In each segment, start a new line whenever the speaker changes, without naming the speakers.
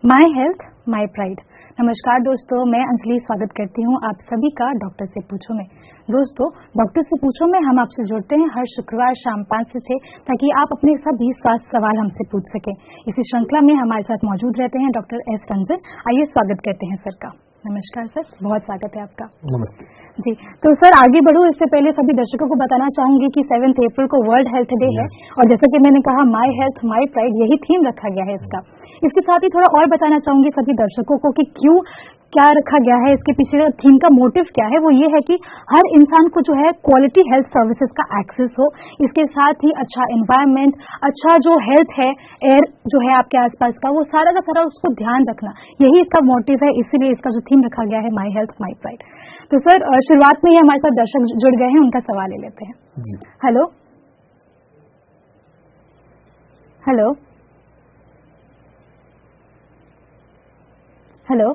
My health my pride. नमस्कार दोस्तों, मैं अंजलि स्वागत करती हूं आप सभी का डॉक्टर से पूछो में। दोस्तों, डॉक्टर से पूछो में हम आपसे जुड़ते हैं हर शुक्रवार शाम 5 से 6 ताकि आप अपने सभी स्वास्थ्य सवाल हमसे पूछ सकें। इसी श्रृंखला में हमारे साथ मौजूद रहते हैं डॉक्टर एस रंजन। आइए स्वागत करते हैं सर का। नमस्कार सर, बहुत स्वागत है आपका।
नमस्ते
जी। तो सर आगे बढ़ूं इससे पहले सभी दर्शकों को बताना चाहूंगी कि 7 अप्रैल को वर्ल्ड हेल्थ डे है और जैसा कि मैंने कहा माय हेल्थ माय प्राइड यही थीम रखा गया है इसका। इसके साथ ही थोड़ा और बताना चाहूंगी सभी दर्शकों को कि क्यों क्या रखा गया है, इसके पीछे का थीम का मोटिव क्या है। वो ये है कि हर इंसान को जो है क्वालिटी हेल्थ सर्विसेज का एक्सेस हो, इसके साथ ही अच्छा एनवायरनमेंट, अच्छा जो हेल्थ है, एयर जो है आपके आसपास का, वो सारा का सारा उसको ध्यान रखना, यही इसका मोटिव है। इसीलिए इसका जो थीम रखा गया है माय हेल्थ माय प्राइड। तो सर शुरुआत में ही हमारे साथ दर्शक जुड़ गए हैं, उनका सवाल ले लेते हैं
जी।
Hello hello hello.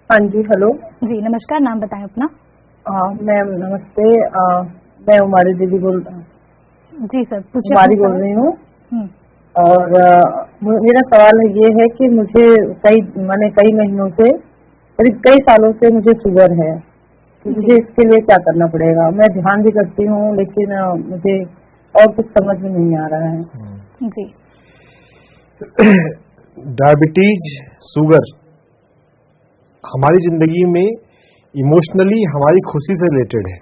हाँ जी, हेलो
जी नमस्कार, नाम बताएं अपना।
मैम नमस्ते। मैं उमारी दीदी बोल
जी सर पूछिए।
उमारी बोल रही हूँ।
हम्म।
और मेरा सवाल ये है कि मुझे कई महीनों से कई सालों से मुझे शुगर है, तो मुझे इसके लिए क्या करना पड़ेगा? मैं ध्यान भी करती हूँ लेकिन मुझे और कुछ समझ में नहीं आ रहा है।
जी।
डायबिटीज, शुगर हमारी जिंदगी में इमोशनली हमारी खुशी से रिलेटेड है।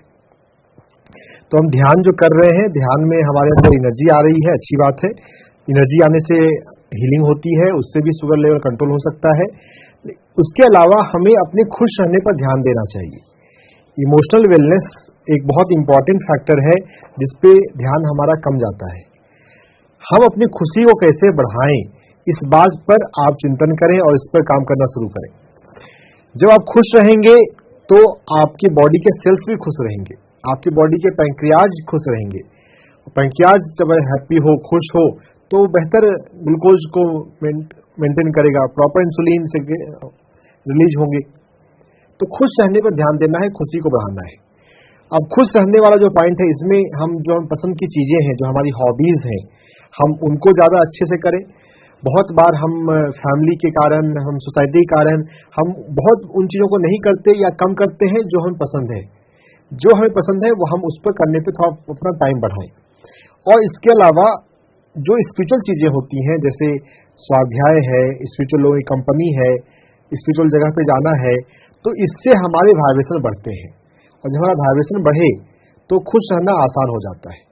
तो हम ध्यान जो कर रहे हैं, ध्यान में हमारे अंदर एनर्जी आ रही है, अच्छी बात है। एनर्जी आने से हीलिंग होती है, उससे भी शुगर लेवल कंट्रोल हो सकता है। उसके अलावा हमें अपने खुश रहने पर ध्यान देना चाहिए। इमोशनल वेलनेस एक बहुत इंपॉर्टेंट फैक्टर है जिसपे ध्यान हमारा कम जाता है। हम अपनी खुशी को कैसे बढ़ाएं, इस बात पर आप चिंतन करें और इस पर काम करना शुरू करें। जब आप खुश रहेंगे तो आपकी बॉडी के सेल्स भी खुश रहेंगे, आपकी बॉडी के पैंक्रियाज खुश रहेंगे। पैंक्रियाज जब हैप्पी हो, खुश हो, तो बेहतर ग्लूकोज को मेंटेन करेगा, प्रॉपर इंसुलिन से रिलीज होंगे। तो खुश रहने पर ध्यान देना है, खुशी को बढ़ाना है। अब खुश रहने वाला जो पॉइंट है, इसमें हम जो पसंद की चीजें हैं, जो हमारी हॉबीज हैं, हम उनको ज्यादा अच्छे से करें। बहुत बार हम फैमिली के कारण, हम सोसाइटी के कारण हम बहुत उन चीजों को नहीं करते या कम करते हैं जो हमें पसंद है। जो हमें पसंद है वो हम उस पर करने पे थोड़ा अपना टाइम बढ़ाएं। और इसके अलावा जो स्पिरिचुअल चीजें होती हैं, जैसे स्वाध्याय है, स्पिरिचुअल लोगों की कंपनी है, स्पिरिचुअल जगह पे जाना है, तो इससे हमारे वाइब्रेशन बढ़ते हैं। और जब हमारा वाइब्रेशन बढ़े तो खुश रहना आसान हो जाता है।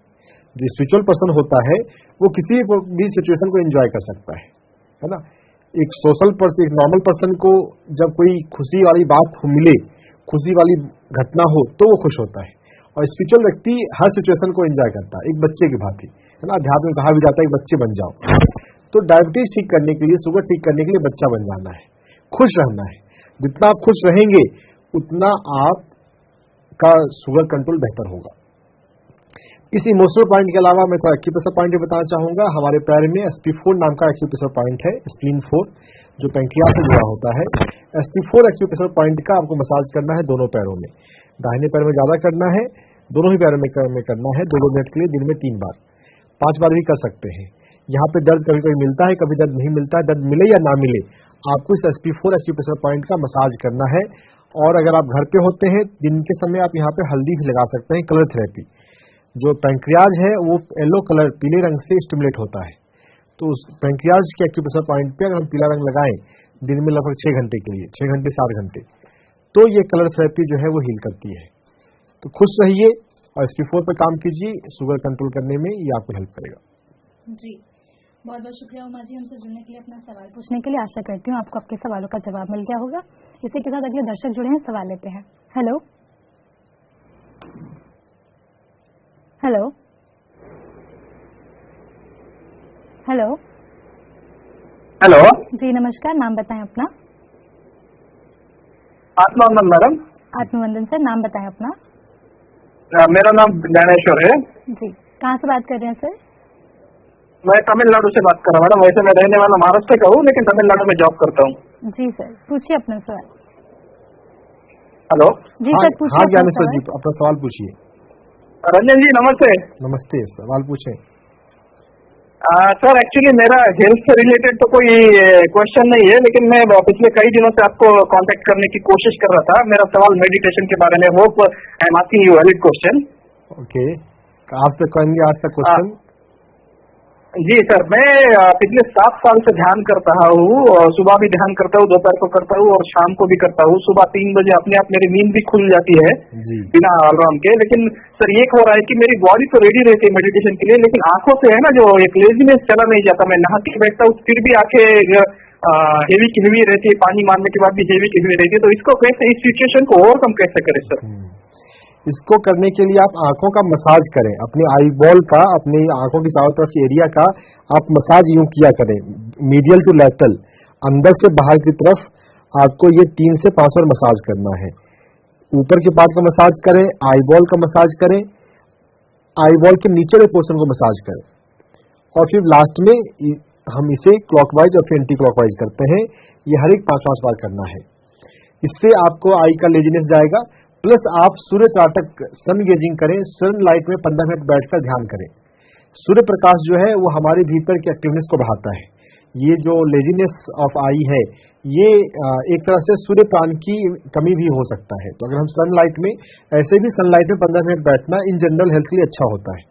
जो स्पिरिचुअल पर्सन होता है वो किसी भी सिचुएशन को एंजॉय कर सकता है ना। एक सोशल पर्सन, एक नॉर्मल पर्सन को जब कोई खुशी वाली बात मिले, खुशी वाली घटना हो, तो वो खुश होता है। और स्पिरिचुअल व्यक्ति हर सिचुएशन को एंजॉय करता है, एक बच्चे की भांति, है ना। अध्यात्म में कहा भी जाता है कि बच्चे बन जाओ। तो डायबिटीज ठीक करने के लिए, शुगर ठीक करने के लिए बच्चा बन जाना है, खुश रहना है। जितना आप खुश रहेंगे उतना आपका शुगर कंट्रोल बेहतर होगा। इस इमोशनल पॉइंट के अलावा मैं कोई एक्यूप्रेशर पॉइंट भी बताना चाहूंगा। हमारे पैर में SP4 नाम का एक्यूप्रेशर पॉइंट है, स्प्लीन 4, जो पैंक्रियाज से जुड़ा होता है। SP4 एक्यूप्रेशर पॉइंट का आपको मसाज करना है दोनों पैरों में। दाहिने पैर में ज्यादा करना है, दोनों ही पैरों में करना है 2-2 मिनट के लिए, दिन में 3 बार, 5 बार भी कर सकते हैं। यहाँ पे दर्द कभी कभी मिलता है, कभी दर्द नहीं मिलता है। दर्द मिले या ना मिले, आपको इस SP4 एक्यूप्रेशर पॉइंट का मसाज करना है। और अगर आप घर पे होते हैं, दिन के समय आप यहाँ पे हल्दी भी लगा सकते हैं, कलर थेरेपी। जो पैंक्रियाज है वो येलो कलर, पीले रंग से स्टिमुलेट होता है। तो उस पैंक्रियाज के एक्यूप्रेशर पॉइंट पे अगर हम पीला रंग लगाएं दिन में लगभग 6 घंटे के लिए, 6 घंटे 7 घंटे, तो ये कलर थेरेपी जो है वो हील करती है। तो खुश रहिए और SP4 पर काम कीजिए, शुगर कंट्रोल करने में ये आपको हेल्प करेगा।
जी बहुत बहुत शुक्रिया उमा जी हमसे जुड़ने के लिए, अपना सवाल पूछने के लिए। आशा करती हूँ आपको आपके सवालों का जवाब मिल गया होगा। इसी के साथ अगले दर्शक जुड़े हैं, सवाल लेते हैं। हेलो हेलो हेलो
हेलो
जी नमस्कार, नाम बताएं अपना।
आत्मानंद मैडम।
आत्मवंदन सर, नाम बताएं अपना।
मेरा नाम ज्ञानेश्वर है
जी। कहाँ से बात कर रहे हैं सर?
मैं तमिलनाडु से बात कर रहा हूँ मैडम। वैसे मैं रहने वाला महाराष्ट्र का हूँ, लेकिन तमिलनाडु में जॉब करता हूँ।
जी सर पूछिए अपना सवाल।
हेलो
जी सर पूछिए।
हाँ ज्ञानेश्वर जी, अपना सवाल पूछिए।
रंजन जी नमस्ते।
नमस्ते, सवाल पूछें।
सर एक्चुअली मेरा हेल्थ से रिलेटेड तो कोई क्वेश्चन नहीं है, लेकिन मैं पिछले कई दिनों से आपको कांटेक्ट करने की कोशिश कर रहा था। मेरा सवाल मेडिटेशन के बारे में, hope I am asking you valid question.
Okay, आज तक कहेंगे, आज तक क्वेश्चन।
जी सर, मैं पिछले 7 साल से ध्यान करता हूँ, और सुबह भी ध्यान करता हूँ, दोपहर को करता हूँ और शाम को भी करता हूँ। सुबह 3 बजे अपने आप मेरी नींद भी खुल जाती है
जी।
बिना अलार्म के। लेकिन सर ये हो रहा है कि मेरी बॉडी तो रेडी रहती है मेडिटेशन के लिए, लेकिन आंखों से है ना जो एक लेजीनेस चला नहीं जाता। मैं नहा के बैठता हूँ फिर भी आंखें हेवी की हेवी रहती है, पानी मारने के बाद भी हेवी की हेवी रहती है। तो इसको कैसे, इस सिचुएशन को ओवरकम कैसे करें सर?
इसको करने के लिए आप आंखों का मसाज करें, अपने आई बॉल का, अपनी आंखों की चारों तरफ एरिया का आप मसाज यूं किया करें, मीडियल टू लैटरल, अंदर से बाहर की तरफ। आपको ये 3 से 5 बार मसाज करना है। ऊपर के पार्ट का मसाज करें, आई बॉल का मसाज करें, आई बॉल के नीचे के पोर्शन को मसाज करें, और फिर लास्ट में हम इसे क्लॉकवाइज और फिर एंटी क्लॉकवाइज करते हैं। ये हर एक 5-5 बार करना है। इससे आपको आई का लेजीनेस जाएगा। प्लस आप सूर्य त्राटक सन गेजिंग करें, सन लाइट में 15 मिनट बैठकर ध्यान करें। सूर्य प्रकाश जो है वो हमारे भीतर की एक्टिवनेस को बढ़ाता है। ये जो लेजीनेस ऑफ आई है, ये एक तरह से सूर्य प्राण की कमी भी हो सकता है। तो अगर हम सनलाइट में, ऐसे भी सनलाइट में 15 मिनट बैठना इन जनरल हेल्थ के लिए अच्छा होता है।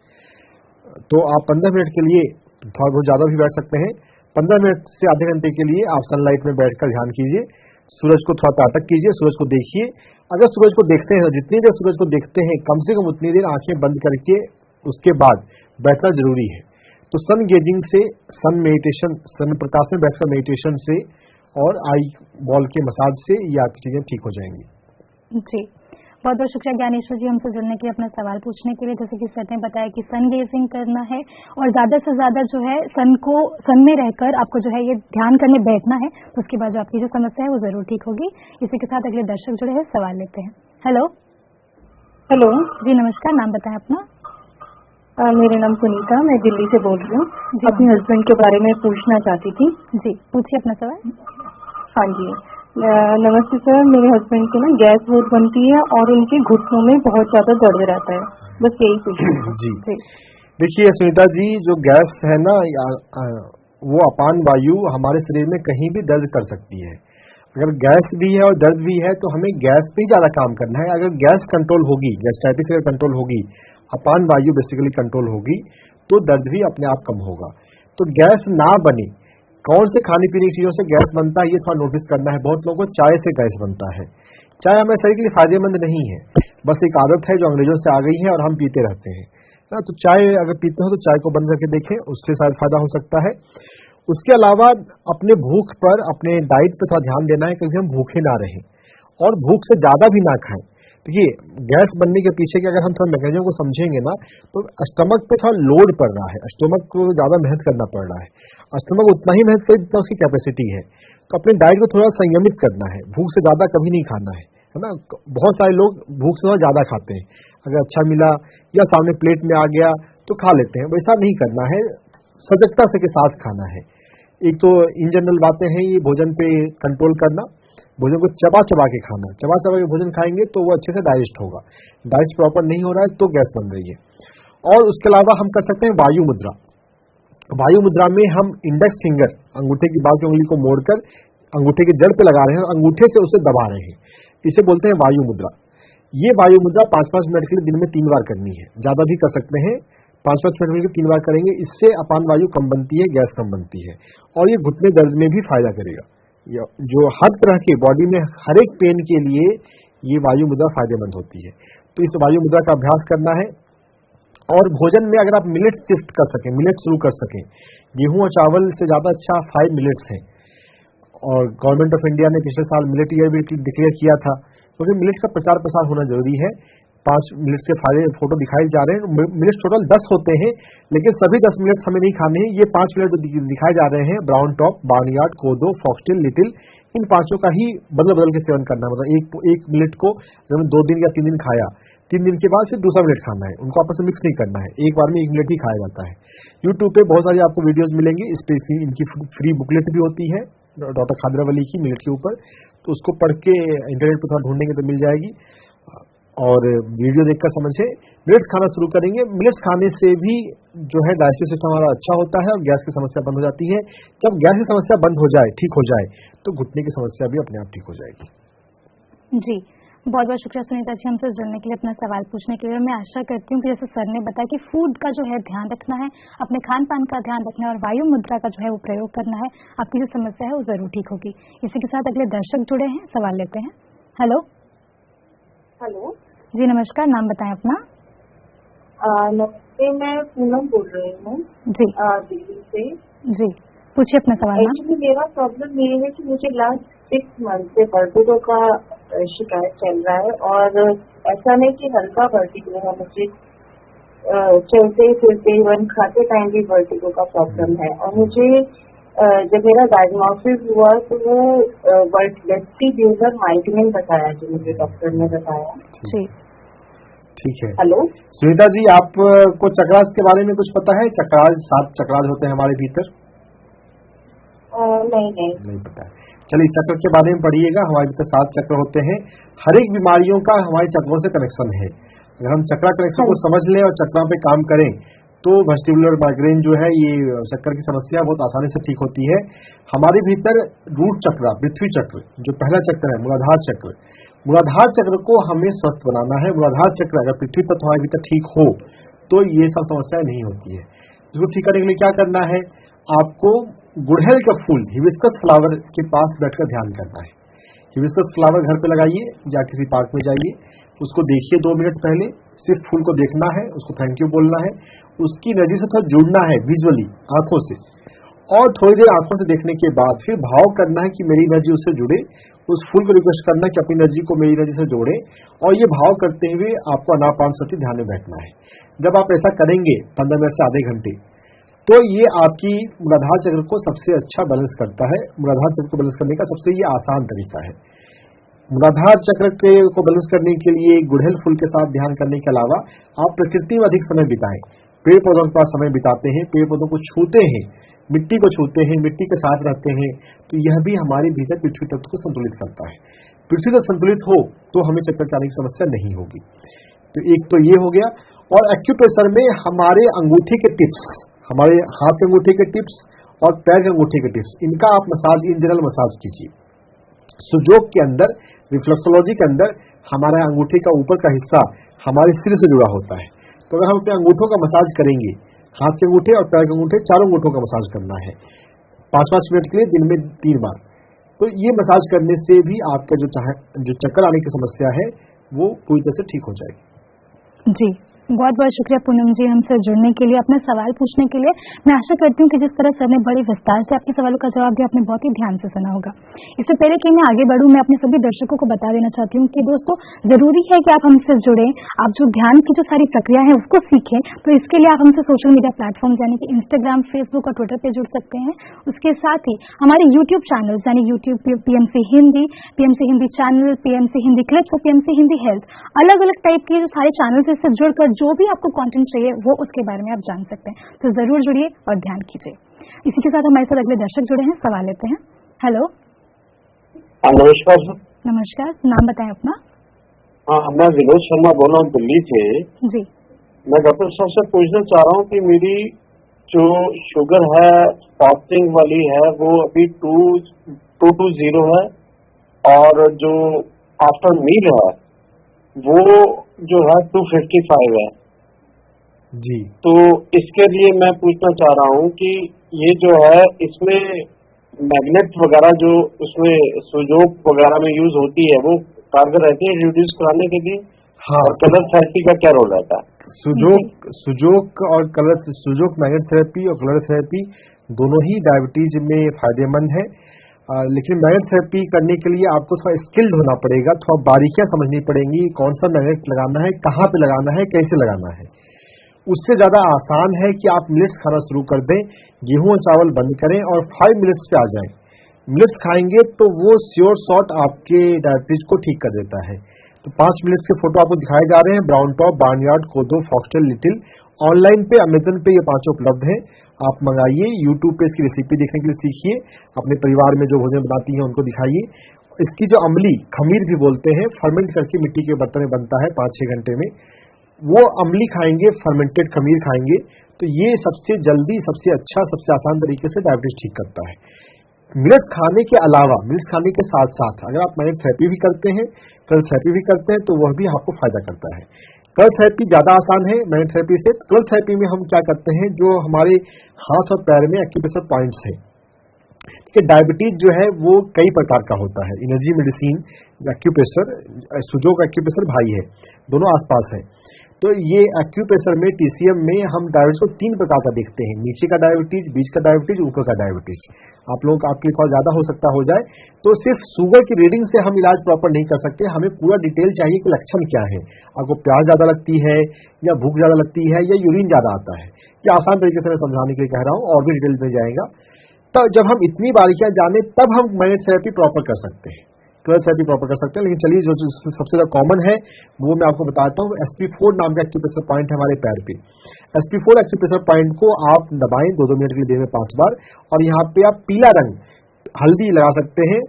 तो आप 15 मिनट के लिए, थोड़ा बहुत ज्यादा भी बैठ सकते हैं, 15 मिनट से आधे घंटे के लिए आप सनलाइट में बैठकर ध्यान कीजिए। सूरज को थोड़ा त्राटक कीजिए, सूरज को देखिए। अगर सूरज को देखते हैं, जितनी देर सूरज को देखते हैं, कम से कम उतनी देर आंखें बंद करके उसके बाद बैठना जरूरी है। तो सन गेजिंग से, सन मेडिटेशन, सन प्रकाश में बैठकर मेडिटेशन से और आई बॉल के मसाज से ये आपकी चीजें ठीक हो जाएंगी।
जी, बहुत बहुत शुक्रिया ज्ञानेश्वर जी हमसे जुड़ने के लिए, अपना सवाल पूछने के लिए। जैसे कि सर ने बताया कि सन गेजिंग करना है और ज्यादा से ज्यादा जो है सन में रहकर आपको जो है ये ध्यान करने बैठना है, तो उसके बाद जो आपकी जो समस्या है वो जरूर ठीक होगी। इसी के साथ अगले दर्शक जुड़े हैं, सवाल लेते हैं। हेलो।
हेलो
जी नमस्कार, नाम बताएं अपना।
मेरा नाम सुनीता, मैं दिल्ली से बोल रही हूँ। अपने हस्बैंड के बारे में पूछना चाहती थी।
जी पूछिए अपना सवाल।
हाँ जी, नमस्ते सर। मेरे हस्बैंड की ना गैस बहुत बनती है और उनके घुटनों में बहुत ज्यादा दर्द रहता है, बस यही पूछना।
जी देखिए सुनीता जी, जो गैस है ना, वो अपान वायु हमारे शरीर में कहीं भी दर्द कर सकती है। अगर गैस भी है और दर्द भी है तो हमें गैस पे ही ज्यादा काम करना है। अगर गैस कंट्रोल होगी, गैस्ट्राइटिस अगर कंट्रोल होगी, अपान वायु बेसिकली कंट्रोल होगी, तो दर्द भी अपने आप कम होगा। तो गैस ना बने, कौन से खाने पीने की चीजों से गैस बनता है ये थोड़ा नोटिस करना है। बहुत लोगों को चाय से गैस बनता है। चाय हमें शरीर के लिए फायदेमंद नहीं है, बस एक आदत है जो अंग्रेजों से आ गई है और हम पीते रहते हैं ना। तो चाय अगर पीते हो तो चाय को बंद करके देखें, उससे शायद फायदा हो सकता है। उसके अलावा अपने भूख पर, अपने डाइट पर थोड़ा ध्यान देना है, क्योंकि हम भूखे ना रहें और भूख से ज्यादा भी ना खाएं। देखिए गैस बनने के पीछे के अगर हम थोड़ा मैकेनिज्म को समझेंगे ना, तो स्टमक पे थोड़ा लोड पड़ रहा है, स्टमक को ज्यादा मेहनत करना पड़ रहा है। स्टमक उतना ही मेहनत करे जितना उसकी कैपेसिटी है। तो अपने डाइट को थोड़ा संयमित करना है, भूख से ज्यादा कभी नहीं खाना है ना। बहुत सारे लोग भूख से थोड़ा ज्यादा खाते हैं, अगर अच्छा मिला या सामने प्लेट में आ गया तो खा लेते हैं, वैसा नहीं करना है। सजगता से के साथ खाना है। एक तो इन जनरल बातें हैं ये भोजन पे कंट्रोल करना, भोजन को चबा चबा के खाना। चबा चबा के भोजन खाएंगे तो वो अच्छे से डाइजेस्ट होगा। डाइजेस्ट प्रॉपर नहीं हो रहा है तो गैस बन रही है। और उसके अलावा हम कर सकते हैं वायु मुद्रा। वायु मुद्रा में हम इंडेक्स फिंगर, अंगूठे की बाल की उंगली को मोड़कर अंगूठे की जड़ पे लगा रहे हैं और अंगूठे से उसे दबा रहे हैं, इसे बोलते हैं वायु मुद्रा। ये वायु मुद्रा 5-5 मिनट के लिए दिन में 3 बार करनी है, ज्यादा भी कर सकते हैं। 5-5 मिनट में 3 बार करेंगे, इससे अपान वायु कम बनती है, गैस कम बनती है और ये घुटने दर्द में भी फायदा करेगा। जो हर तरह के बॉडी में हर एक पेन के लिए ये वायु मुद्रा फायदेमंद होती है। तो इस वायु मुद्रा का अभ्यास करना है। और भोजन में अगर आप मिलेट शिफ्ट कर सकें, मिलेट शुरू कर सकें, गेहूं और चावल से ज्यादा अच्छा 5 मिलेट्स हैं। और गवर्नमेंट ऑफ इंडिया ने पिछले साल मिलेट ईयर भी डिक्लेयर किया था, क्योंकि मिलेट का प्रचार प्रसार होना जरूरी है। 5 मिनट के फायदे फोटो दिखाए जा रहे हैं। मिनट टोटल 10 होते हैं, लेकिन सभी 10 मिनट हमें नहीं खाने हैं। ये 5 मिनट दिखाए जा रहे हैं, ब्राउन टॉप, बार्नयार्ड, कोदो, फॉक्सटेल, लिटिल, इन 5 का ही बदल के सेवन करना है। मतलब एक मिनट को जब 2 दिन या 3 दिन खाया, 3 दिन के बाद फिर दूसरा मिनट खाना है, उनको आपस में मिक्स नहीं करना है। एक बार में 1 मिनट ही खाया जाता है। यूट्यूब पे बहुत सारी आपको वीडियोज मिलेंगी, इस पे इनकी फ्री बुकलेट भी होती है डॉक्टर खादरावली की मिलेट के ऊपर, तो उसको पढ़ के इंटरनेट पर थोड़ा ढूंढेंगे तो मिल जाएगी और वीडियो देखकर समझे। मिलेट्स खाना शुरू करेंगे। मिलेट्स खाने से भी जो है डाइजेस्टिव सिस्टम हमारा अच्छा होता है और गैस की समस्या बंद हो जाती है। जब गैस की समस्या बंद हो जाए, ठीक हो जाए, तो घुटने की समस्या भी अपने आप ठीक हो जाएगी।
जी, बहुत बहुत शुक्रिया सुनीता जी हमसे जुड़ने के लिए, अपना सवाल पूछने के लिए। मैं आशा करती हूँ कि जैसे सर ने बताया कि फूड का जो है ध्यान रखना है, अपने खान पान का ध्यान रखना है और वायु मुद्रा का जो है वो प्रयोग करना है, आपकी जो समस्या है वो जरूर ठीक होगी। इसी के साथ अगले दर्शक जुड़े हैं, सवाल लेते हैं। हेलो
हेलो
जी, नमस्कार, नाम बताएं अपना।
नमस्ते, मैं पूनम बोल रही हूँ
जी
दिल्ली से।
जी, पूछिए अपना सवाल। मैम
एक्चुअली मेरा प्रॉब्लम ये है कि मुझे लास्ट 6 मंथ से वर्टिगो का शिकायत चल रहा है, और ऐसा नहीं कि हल्का वर्टिगो है, मुझे चलते फिरते इवन खाते टाइम भी वर्टिगो का प्रॉब्लम है। और मुझे जब मेरा डायग्नोसिस हुआ तो वो वेस्टिब्यूलर माइग्रेन बताया, जो मुझे डॉक्टर ने बताया।
जी,
ठीक है।
हेलो
सुनीता जी, आपको चक्रास के बारे में कुछ पता है? चक्रास, 7 चक्रास होते हैं हमारे भीतर।
नहीं
पता है। चलिए, चक्र के बारे में पढ़िएगा। हमारे भीतर 7 चक्र होते हैं। हर एक बीमारियों का हमारे चक्रों से कनेक्शन है। अगर हम चक्रा कनेक्शन को समझ लें और चक्रों पे काम करें तो वेस्टिबुलर माइग्रेन जो है, ये चक्कर की समस्या बहुत आसानी से ठीक होती है। हमारे भीतर रूट चक्र, पृथ्वी चक्र, जो पहला चक्र है, मूलाधार चक्र, मूलाधार चक्र को हमें स्वस्थ बनाना है। मूलाधार चक्र अगर पृथ्वी तत्व हमारे भीतर ठीक हो तो ये सब समस्याएं नहीं होती है। इसको ठीक करने के लिए क्या करना है? आपको गुड़हल का फूल, हिबिस्कस फ्लावर के पास बैठकर ध्यान करना है। हिबिस्कस फ्लावर घर पे लगाइए या किसी पार्क में जाइए, उसको देखिए 2 मिनट पहले, सिर्फ फूल को देखना है, उसको थैंक यू बोलना है, उसकी एनर्जी से थोड़ा जुड़ना है विजुअली, आंखों से, और थोड़ी देर आंखों से देखने के बाद फिर भाव करना है कि मेरी एनर्जी उससे जुड़े। उस फूल को रिक्वेस्ट करना है कि अपनी एनर्जी को मेरी एनर्जी से जोड़े, और ये भाव करते हुए आपको अनापानसति ध्यान में बैठना है। जब आप ऐसा करेंगे 15 मिनट से आधे घंटे, तो ये आपकी मूलाधार चक्र को सबसे अच्छा बैलेंस करता है। मूलाधार चक्र को बैलेंस करने का सबसे ये आसान तरीका है। मूलाधार चक्र को बैलेंस करने के लिए गुड़हल फूल के साथ ध्यान करने के अलावा आप प्रकृति में अधिक समय बिताएं। पेड़ पौधों के पास समय बिताते हैं, पेड़ पौधों को छूते हैं, मिट्टी को छूते हैं, मिट्टी के साथ रहते हैं, तो यह भी हमारे भीतर पृथ्वी तत्व को संतुलित करता है। पृथ्वी तत्व संतुलित हो तो हमें चक्कर जाने की समस्या नहीं होगी। तो एक तो ये हो गया। और एक्यूप्रेशर में हमारे अंगूठे के टिप्स, हमारे हाथ के अंगूठे के टिप्स और पैर के अंगूठे के टिप्स, इनका आप मसाज, इन जनरल मसाज कीजिए। सुजोग के अंदर, रिफ्लेक्सोलॉजी के अंदर, हमारा अंगूठे का ऊपर का हिस्सा हमारे सिर से जुड़ा होता है। तो अगर हम अपने अंगूठों का मसाज करेंगे, हाथ के अंगूठे और पैर के अंगूठे, चारों अंगूठों का मसाज करना है 5-5 मिनट के लिए, दिन में 3 बार। तो ये मसाज करने से भी आपका जो चक्कर आने की समस्या है वो पूरी तरह से ठीक हो जाएगी।
जी, बहुत बहुत शुक्रिया पूनम जी हमसे जुड़ने के लिए, अपने सवाल पूछने के लिए। मैं आशा करती हूँ कि जिस तरह सर ने बड़े विस्तार से आपके सवालों का जवाब दिया, आपने बहुत ही ध्यान से सुना होगा। इससे पहले कि मैं आगे बढ़ूं, मैं अपने सभी दर्शकों को बता देना चाहती हूँ कि दोस्तों, जरूरी है कि आप हमसे जुड़ें, आप जो ध्यान की जो सारी प्रक्रिया है उसको सीखें। तो इसके लिए आप हमसे सोशल मीडिया प्लेटफॉर्म यानी कि इंस्टाग्राम, फेसबुक और ट्विटर पे जुड़ सकते हैं। उसके साथ ही हमारे यूट्यूब चैनल यानी YouTube PMC Hindi channel, PMC Hindi clips और पीएमसी हिंदी हेल्थ, अलग अलग टाइप के जो सारे चैनल से जुड़कर जो भी आपको कंटेंट चाहिए वो उसके बारे में आप जान सकते हैं। तो जरूर जुड़िए और ध्यान कीजिए। इसी के साथ हमारे साथ अगले दर्शक जुड़े हैं, सवाल लेते हैं। हेलो
नमस्कार सर।
नमस्कार, नाम बताएं अपना।
हाँ, मैं विनोद शर्मा बोल रहा हूँ दिल्ली से।
जी,
मैं डॉक्टर साहब से पूछना चाह रहा हूँ कि मेरी जो शुगर है फास्टिंग वाली है वो अभी 220 है, और जो आफ्टर मील है वो जो है 255 है
जी।
तो इसके लिए मैं पूछना चाह रहा हूँ कि ये जो है इसमें मैग्नेट वगैरह जो उसमें सुजोग वगैरह में यूज होती है वो कारगर रहती है रिड्यूस कराने के लिए?
हाँ,
और कलर थेरेपी का क्या रोल रहता है?
सुजोग और कलर, सुजोग मैग्नेट थेरेपी और कलर थेरेपी दोनों ही डायबिटीज में फायदेमंद है। लेकिन मैग्नेट थेरेपी करने के लिए आपको थोड़ा स्किल्ड होना पड़ेगा, थोड़ा बारीकियां समझनी पड़ेंगी, कौन सा मैग्नेट लगाना है, कहाँ पे लगाना है, कैसे लगाना है। उससे ज्यादा आसान है कि आप मिलेट्स खाना शुरू कर दें, गेहूं और चावल बंद करें और 5 मिनट्स पे आ जाएं। मिलेट्स खाएंगे तो वो श्योर शॉट आपके डायबिटीज को ठीक कर देता है। तो 5 मिनट्स के फोटो आपको दिखाए जा रहे हैं, ब्राउन टॉप, बार्नयार्ड, कोदो, फॉक्सटेल, लिटिल। ऑनलाइन पे अमेजन पे ये 5 उपलब्ध है, आप मंगाइए। यूट्यूब पे इसकी रेसिपी देखने के लिए सीखिए, अपने परिवार में जो भोजन बनाती हैं उनको दिखाइए। इसकी जो अमली, खमीर भी बोलते हैं, फर्मेंट करके मिट्टी के बर्तन में बनता है 5-6 घंटे में, वो अम्ली खाएंगे, फर्मेंटेड खमीर खाएंगे, तो ये सबसे जल्दी, सबसे अच्छा, सबसे आसान तरीके से डायबिटीज ठीक करता है। मिलेट्स खाने के अलावा, मिलेट्स खाने के साथ साथ अगर आप मैनेज थेरेपी भी करते हैं, कलर थेरेपी भी करते हैं, तो वह भी आपको फायदा करता है। कलर थेरेपी ज्यादा आसान है मैनेज थेरेपी से। कलर थेरेपी में हम क्या करते हैं, जो हमारे हाथ और पैर में एक्यूप्रेशर पॉइंट्स है, कि डायबिटीज जो है वो कई प्रकार का होता है। एनर्जी मेडिसिन, एक्यूप्रेशर, सुजोग एक्यूप्रेशर भाई है, दोनों आसपास है। तो ये एक्यूप्रेशर में, टीसीएम में हम डायबिटीज को 3 प्रकार का देखते हैं, नीचे का डायबिटीज, बीच का डायबिटीज, ऊपर का डायबिटीज। आप लोग, आपके लिए थोड़ा ज्यादा हो सकता हो जाए, तो सिर्फ शुगर की रीडिंग से हम इलाज प्रॉपर नहीं कर सकते, हमें पूरा डिटेल चाहिए कि लक्षण क्या है। आपको प्यास ज्यादा लगती है, या भूख ज्यादा लगती है, या यूरिन ज्यादा आता है। ये आसान तरीके से मैं समझाने के लिए कह रहा हूँ, और भी डिटेल में जाएगा। तो जब हम इतनी बारीकियां जाने, तब हम मैनेज थेरेपी प्रॉपर कर सकते हैं, कलर थेरेपी प्रॉपर कर सकते हैं। लेकिन चलिए, जो सबसे ज्यादा कॉमन है वो मैं आपको बताता हूँ। SP4 नाम का एक्यूप्रेशर पॉइंट है हमारे पैर पे। SP4 एक्यूप्रेशर पॉइंट को आप दबाएं 2-2 मिनट के लिए, दिन में 5 बार, और यहाँ पे आप पीला रंग, हल्दी लगा सकते हैं,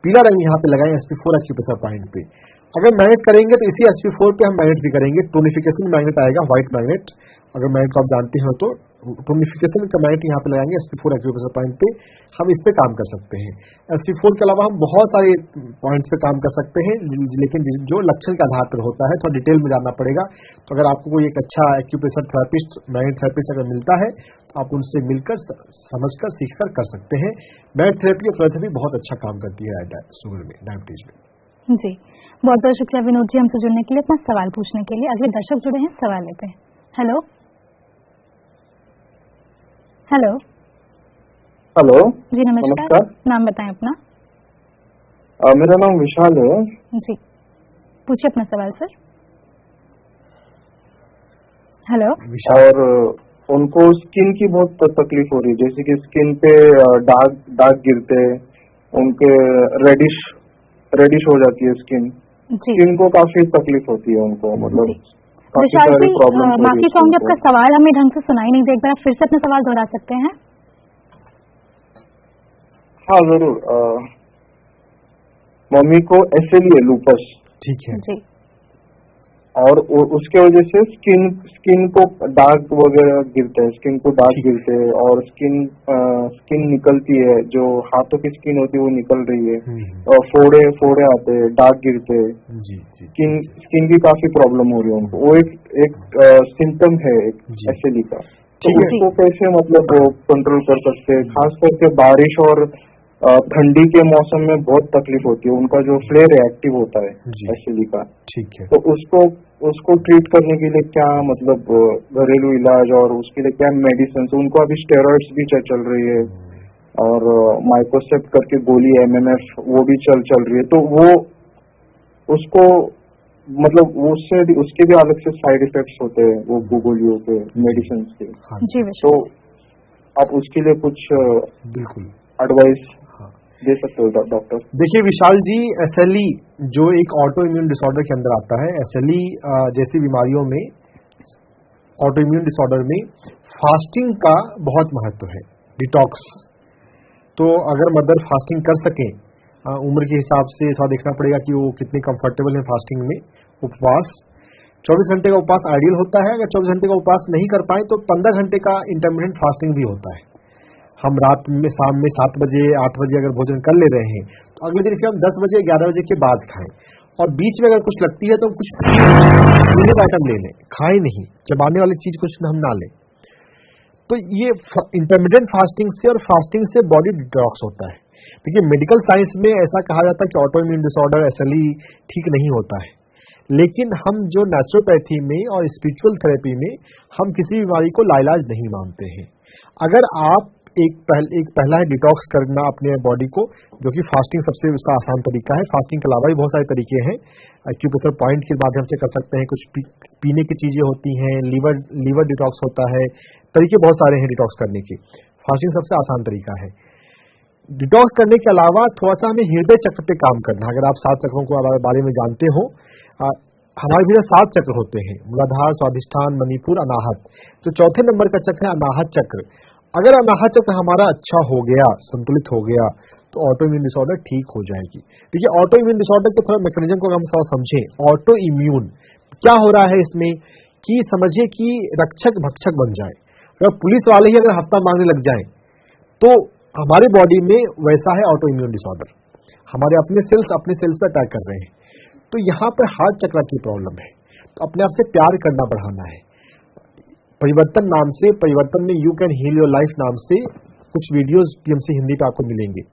पीला रंग यहाँ पे लगाएं SP4 एक्यूप्रेशर पॉइंट पे। अगर मैग्नेट करेंगे तो इसी SP4 पे हम मैग्नेट भी करेंगे। टोनिफिकेशन मैग्नेट आएगा, व्हाइट मैग्नेट, अगर मैग्नेट को आप जानते हो तो। टोनिफिकेशन का मैग्नेट यहाँ पे लगाएंगे SP4 एक्यूप्रेशर पॉइंट पे, हम इस पे काम कर सकते हैं। SP4 के अलावा हम बहुत सारे पॉइंट्स पे काम कर सकते हैं, लेकिन जो लक्षण के आधार पर होता है, थोड़ा डिटेल में जानना पड़ेगा। तो अगर आपको कोई एक अच्छा एक्यूप्रेशर थेरेपिस्ट, मैग्नेट थेरेपिस्ट अगर मिलता है, तो आप उनसे मिलकर, समझकर, सीखकर कर सकते हैं। मैग्नेट थेरेपी और कलर थेरेपी बहुत अच्छा काम करती है शुगर में, डायबिटीज में।
जी, बहुत बहुत शुक्रिया विनोद जी हमसे जुड़ने के लिए, अपना सवाल पूछने के लिए। अगले दर्शक जुड़े हैं, सवाल लेते हैं। हेलो हेलो
हेलो
जी, नमस्कार। नाम बताएं अपना।
मेरा नाम विशाल है
जी, पूछिए अपना सवाल सर। हेलो।
और उनको स्किन की बहुत तकलीफ हो रही है, जैसे कि स्किन पे दाग गिरते, उनके रेडिश हो जाती है स्किन। स्किन को काफी तकलीफ होती है उनको, मतलब
विशाल जी, माफी चाहूंगी, आपका सवाल हमें ढंग से सुनाई नहीं दे, एक बार आप फिर से अपना सवाल दोहरा सकते हैं?
हाँ जरूर। मम्मी को SLE है, लूपस।
ठीक है
जी।
और उसके वजह से स्किन को दाग वगैरह गिरते हैं, स्किन को दाग गिरते हैं, और स्किन निकलती है, जो हाथों की स्किन होती है वो निकल रही है, और फोड़े आते हैं, दाग गिरते हैं। स्किन की काफी प्रॉब्लम हो रही है उनको। वो एक सिम्टम है SLE का। तो उसको कैसे मतलब कंट्रोल कर सकते हैं? खास करके बारिश और ठंडी के मौसम में बहुत तकलीफ होती है, उनका जो फ्लेयर एक्टिव होता है SLE का।
ठीक है।
तो उसको ट्रीट करने के लिए क्या मतलब घरेलू इलाज, और उसके लिए क्या मेडिसिन? उनको अभी स्टेरॉइड्स भी चल रही है, और माइक्रोसेप्ट करके गोली MMF वो भी चल रही है। तो वो उसको मतलब उसके भी अलग से साइड इफेक्ट्स होते हैं, वो गोलियों के, मेडिसिन के।
जी,
तो आप उसके लिए कुछ
बिल्कुल
एडवाइस दे सकते हो डॉक्टर?
देखिए विशाल जी, SLE जो एक ऑटो इम्यून डिसऑर्डर के अंदर आता है, SLE जैसी बीमारियों में, ऑटो इम्यून डिसऑर्डर में फास्टिंग का बहुत महत्व है, डिटॉक्स। तो अगर मदर फास्टिंग कर सकें, उम्र के हिसाब से थोड़ा देखना पड़ेगा कि वो कितने कंफर्टेबल है फास्टिंग में। उपवास 24 घंटे का उपवास आइडियल होता है। अगर 24 घंटे का उपवास नहीं कर पाए तो 15 घंटे का इंटरमिटेंट फास्टिंग भी होता है। हम रात में, शाम में 7 बजे 8 बजे अगर भोजन कर ले रहे हैं, तो अगले दिन फिर हम 10 बजे 11 बजे के बाद खाएं, और बीच में अगर कुछ लगती है तो कुछ पीने का आइटम ले लें, खाएं नहीं, चबाने वाली चीज कुछ हम ना लें। तो ये इंटरमिटेंट फास्टिंग से और फास्टिंग से बॉडी डिटॉक्स होता है। देखिए मेडिकल साइंस में ऐसा कहा जाता है कि ऑटो इम्यून डिसऑर्डर SLE ठीक नहीं होता है, लेकिन हम जो नेचुरोपैथी में और स्पिरिचुअल थेरेपी में हम किसी बीमारी को लाइलाज नहीं मानते हैं। अगर आप एक पहला है डिटॉक्स करना अपने बॉडी को, जो कि फास्टिंग सबसे उसका आसान तरीका है। फास्टिंग के अलावा भी बहुत सारे तरीके हैं, एक्यूप्रेशर पॉइंट के माध्यम से कर सकते हैं, कुछ पीने की चीजें होती हैं, लीवर डिटॉक्स होता है, तरीके बहुत सारे हैं डिटॉक्स करने के। फास्टिंग सबसे आसान तरीका है। डिटॉक्स करने के अलावा थोड़ा सा हमें हृदय चक्र पे काम करना। अगर आप 7 चक्रों के बारे में जानते हो, हमारे भीतर 7 चक्र होते हैं, मूलाधार, स्वादिष्ठान, मणिपुर, अनाहत। तो चौथे नंबर का चक्र है अनाहत चक्र। अगर अनाहत चक्र हमारा अच्छा हो गया, संतुलित हो गया, तो ऑटो इम्यून डिसऑर्डर ठीक हो जाएगी। देखिए ऑटो इम्यून डिसऑर्डर के थोड़ा मैकेनिज्म को हम समझें। ऑटो इम्यून क्या हो रहा है इसमें, कि समझिए कि रक्षक भक्षक बन जाए। अगर पुलिस वाले ही अगर हफ्ता मांगने लग जाएं तो हमारे बॉडी में वैसा है ऑटो इम्यून डिसऑर्डर, हमारे अपने सेल्स पे अटैक कर रहे हैं। तो यहाँ पर हार्ट चक्र की प्रॉब्लम है। तो अपने आप से प्यार करना बढ़ाना है। परिवर्तन नाम से, परिवर्तन में you can heal your life नाम से कुछ वीडियोस PMC हिंदी पे आपको मिलेंगे,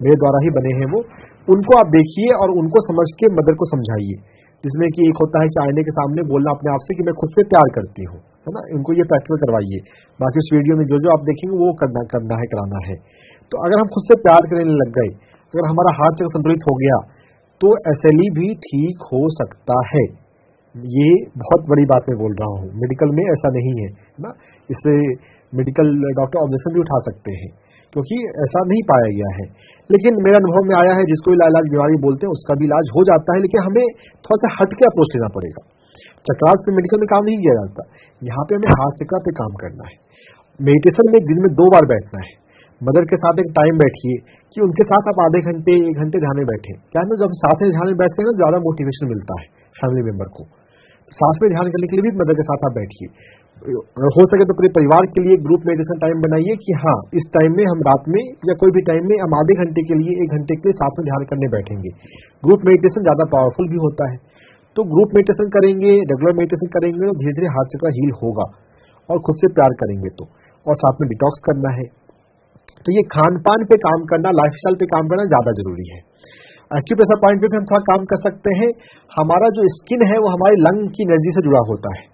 मेरे द्वारा ही बने हैं वो, उनको आप देखिए और उनको समझ के मदर को समझाइए। जिसमें कि एक होता है कि आईने के सामने बोलना अपने आप से कि मैं खुद से प्यार करती हूँ, है ना, इनको ये प्रैक्टिकल करवाइए। बाकी उस वीडियो में जो जो आप देखेंगे वो कराना है। तो अगर हम खुद से प्यार करने लग गए, अगर हमारा हार्ट चक्र संतुलित हो गया तो SLE भी ठीक हो सकता है। ये बहुत बड़ी बात मैं बोल रहा हूँ, मेडिकल में ऐसा नहीं है ना, इससे मेडिकल डॉक्टर ऑब्जेक्शन भी उठा सकते हैं क्योंकि ऐसा नहीं पाया गया है। लेकिन मेरे अनुभव में आया है जिसको इलाज बीमारी बोलते हैं उसका भी इलाज हो जाता है, लेकिन हमें थोड़ा सा हट के अप्रोच लेना पड़ेगा। चक्रास पे मेडिकल में काम नहीं किया जाता, यहाँ पे हमें हार्ट चक्र पे काम करना है। मेडिटेशन में दिन में 2 बार बैठना है। मदर के साथ एक टाइम बैठिए कि उनके साथ आप आधे घंटे 1 घंटे ध्यान में बैठे। क्या है ना, जब साथ में ध्यान में बैठते हैं ना ज्यादा मोटिवेशन मिलता है फैमिली मेंबर को। साथ में ध्यान करने के लिए भी मदर के साथ आप बैठिए। हो सके तो पूरे परिवार के लिए ग्रुप मेडिटेशन टाइम बनाइए कि हाँ इस टाइम में हम रात में या कोई भी टाइम में हम आधे घंटे के लिए 1 घंटे के लिए साथ में ध्यान करने बैठेंगे। ग्रुप मेडिटेशन ज्यादा पावरफुल भी होता है। तो ग्रुप मेडिटेशन करेंगे, रेगुलर मेडिटेशन करेंगे तो धीरे धीरे हार्ट चक्र हील होगा। और खुद से प्यार करेंगे तो, और साथ में डिटॉक्स करना है। तो ये खान पान पे काम करना, लाइफस्टाइल पे काम करना ज्यादा जरूरी है। एक्यूप्रेशर पॉइंट पे भी हम थोड़ा काम कर सकते हैं। हमारा जो स्किन है वो हमारे लंग की एनर्जी से जुड़ा होता है।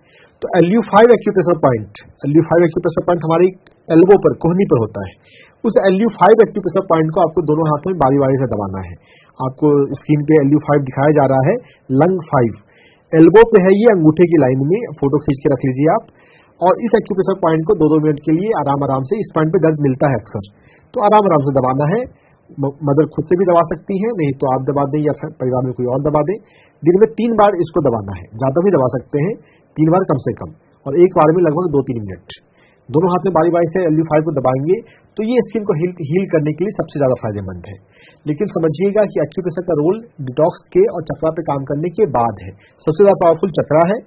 तो LU5 एक्यूप्रेशर पॉइंट हमारी एल्बो पर, कोहनी पर होता है। उस LU5 एक्यूप्रेशर पॉइंट को आपको दोनों हाथों में बारी बारी से दबाना है। आपको स्क्रीन पे LU5 दिखाया जा रहा है, लंग 5 एल्बो पे है, ये अंगूठे की लाइन में फोटो खींच के रख लीजिए आप। और इस एक्यूप्रेशर पॉइंट को 2-2 मिनट के लिए आराम से, इस पॉइंट पे दर्द मिलता है अक्सर, तो आराम से दबाना है। मदर खुद से भी दबा सकती है, नहीं तो आप दबा दें या परिवार में कोई और दबा दे। दिन में 3 बार इसको दबाना है, ज्यादा भी दबा सकते हैं, 3 बार कम से कम, और एक बार में लगभग 2-3 मिनट। दोनों हाथ में बारी बारी से LU5 को दबाएंगे तो ये स्किन को हील करने के लिए सबसे ज्यादा फायदेमंद है। लेकिन समझिएगा कि एक्यूप्रेशर का रोल डिटॉक्स के और चक्रा पे काम करने के बाद है। सबसे ज्यादा पावरफुल चक्रा है,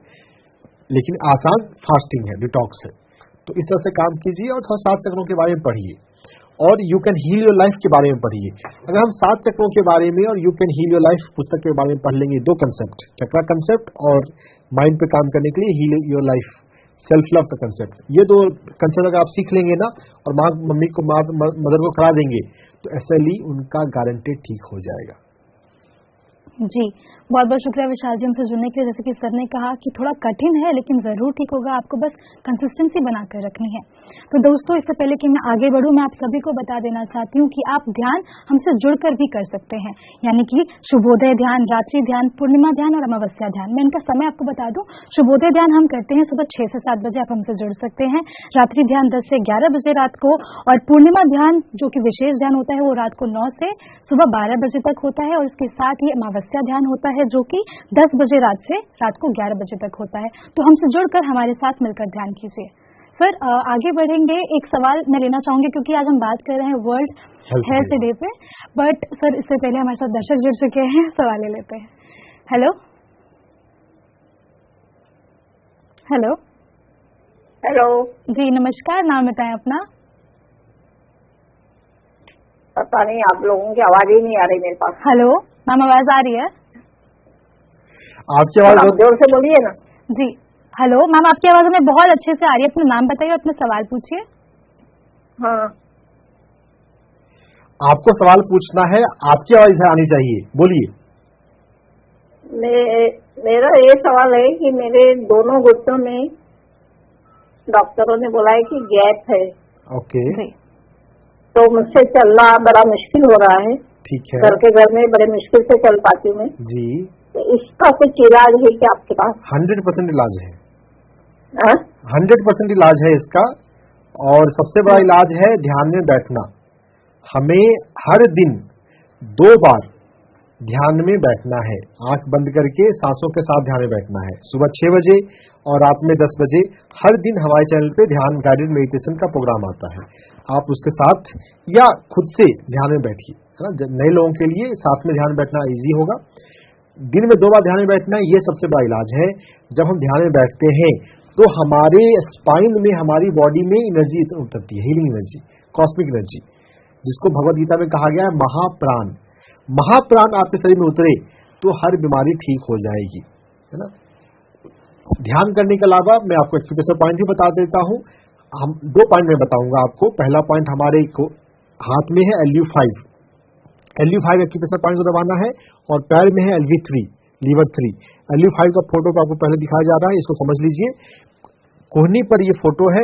लेकिन आसान फास्टिंग है, डिटॉक्स है। तो इस तरह से काम कीजिए और थोड़ा 7 चक्रों के बारे में पढ़िए और you can heal your life के बारे में पढ़िए। अगर हम 7 चक्रों के बारे में और you can heal your life पुस्तक के बारे में पढ़ लेंगे, 2 कंसेप्ट, चक्रा कंसेप्ट और माइंड पे काम करने के लिए heal your life, self love का कंसेप्ट, ये 2 कंसेप्ट अगर आप सीख लेंगे ना और मम्मी को मदर को करा देंगे तो SLE उनका गारंटेड ठीक हो जाएगा।
जी, बहुत बहुत शुक्रिया विशाल जी हमसे जुड़ने के लिए। जैसे कि सर ने कहा कि थोड़ा कठिन है लेकिन जरूर ठीक होगा, आपको बस कंसिस्टेंसी बनाकर रखनी है। तो दोस्तों, इससे पहले कि मैं आगे बढ़ूं, मैं आप सभी को बता देना चाहती हूँ कि आप ध्यान हमसे जुड़कर भी कर सकते हैं, यानी कि शुभोदय ध्यान, रात्रि ध्यान, पूर्णिमा ध्यान और अमावस्या ध्यान। मैं इनका समय आपको बता दूं। शुभोदय ध्यान हम करते हैं सुबह 6 से 7 बजे, आप हमसे जुड़ सकते हैं। रात्रि ध्यान 10 से 11 बजे रात को, और पूर्णिमा ध्यान जो कि विशेष ध्यान होता है वो रात को 9 से सुबह 12 बजे तक होता है। और इसके साथ ही अमावस्या ध्यान होता है जो कि 10 बजे रात से रात को 11 बजे तक होता है। तो हमसे जुड़कर हमारे साथ मिलकर ध्यान कीजिए। सर, आगे बढ़ेंगे। एक सवाल मैं लेना चाहूंगी क्योंकि आज हम बात कर रहे हैं वर्ल्ड हेल्थ डे पे, बट सर इससे पहले हमारे साथ दर्शक जुड़ चुके हैं, सवाल ले लेते हैं। हेलो हेलो
हेलो
जी, नमस्कार, नाम बताएं अपना।
पता नहीं, आप लोगों की आवाज ही नहीं आ रही मेरे पास।
हेलो मैम, आवाज आ रही है?
आपकी आवाज
आप जोर से बोलिए ना।
जी, हेलो मैम, आपकी आवाज हमें बहुत अच्छे से आ रही है। अपना नाम बताइए, अपना सवाल पूछिए।
हाँ,
आपको सवाल पूछना है, आपकी आवाज इधर आनी चाहिए, बोलिए।
मेरा ये सवाल है कि मेरे दोनों घुटनों में डॉक्टरों ने बोला है कि गैप है।
ओके,
तो मुझसे चलना बड़ा मुश्किल हो रहा है।
ठीक है।
घर में बड़े मुश्किल से चल पाती हूँ मैं
जी।
तो इसका कुछ इलाज है क्या आपके पास?
100% इलाज है।
100%
100% इलाज है इसका। और सबसे बड़ा इलाज है ध्यान में बैठना। हमें हर दिन 2 बार ध्यान में बैठना है, आंख बंद करके सांसों के साथ ध्यान में बैठना है। सुबह 6 बजे और रात में 10 बजे हर दिन हमारे चैनल पे ध्यान गाइडेड मेडिटेशन का प्रोग्राम आता है। आप उसके साथ या खुद से ध्यान में बैठिए, है ना। नए लोगों के लिए साथ में ध्यान बैठना इजी होगा। दिन में 2 बार ध्यान में बैठना ये सबसे बड़ा इलाज है। जब हम ध्यान में बैठते हैं तो हमारे स्पाइन में, हमारी बॉडी में एनर्जी उतरती है, हीलिंग एनर्जी, कॉस्मिक एनर्जी, जिसको भगवद गीता में कहा गया है महाप्राण। महाप्राण आपके शरीर में उतरे तो हर बीमारी ठीक हो जाएगी, है ना। ध्यान करने के अलावा मैं आपको एक्यूप्रेशर पॉइंट भी बता देता हूं। हम 2 पॉइंट में बताऊंगा आपको। पहला पॉइंट हमारे हाथ में है LU5, LU5 एक्यूप्रेशर पॉइंट को दबाना है, और पैर में है LV3, लीवर 3। LU5 का फोटो तो आपको पहले दिखाया जा रहा है, इसको समझ लीजिए। कोहनी पर ये फोटो है,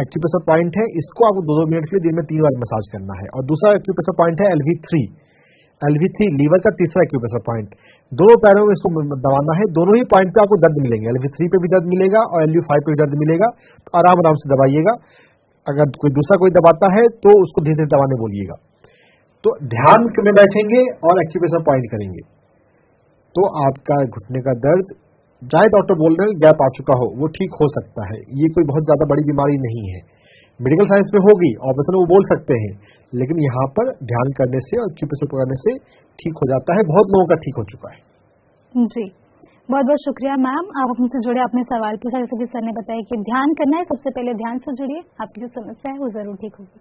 एक्यूप्रेशर पॉइंट है, इसको आपको 2-2 मिनट के लिए दिन में 3 बार मसाज करना है। और दूसरा एक्यूप्रेशर पॉइंट है LV3, लीवर का तीसरा एक्यूप्रेशर पॉइंट। दोनों पैरों में इसको दबाना है, दोनों ही पॉइंट पे आपको दर्द मिलेंगे, LV3 पे भी दर्द मिलेगा और LU5 पे भी दर्द मिलेगा। तो आराम आराम से दबाइएगा। अगर कोई दबाता है तो उसको धीरे धीरे दबाने बोलिएगा। तो ध्यान में बैठेंगे और एक्यूप्रेशर पॉइंट करेंगे तो आपका घुटने का दर्द, चाहे डॉक्टर बोल रहे हैं गैप आ चुका हो, वो ठीक हो सकता है। ये कोई बहुत ज्यादा बड़ी बीमारी नहीं है। मेडिकल साइंस में होगी, ऑपरेशन वो बोल सकते हैं, लेकिन यहाँ पर ध्यान करने से और एक्यूप्रेशर करने से ठीक हो जाता है। बहुत लोगों का ठीक हो चुका है।
जी, बहुत बहुत शुक्रिया मैम, आप हमसे जुड़े, अपने सवाल पूछा। जैसे कि सर ने बताया कि ध्यान करना है, सबसे पहले ध्यान से जुड़िए, आपकी जो समस्या है वो जरूर ठीक होगी।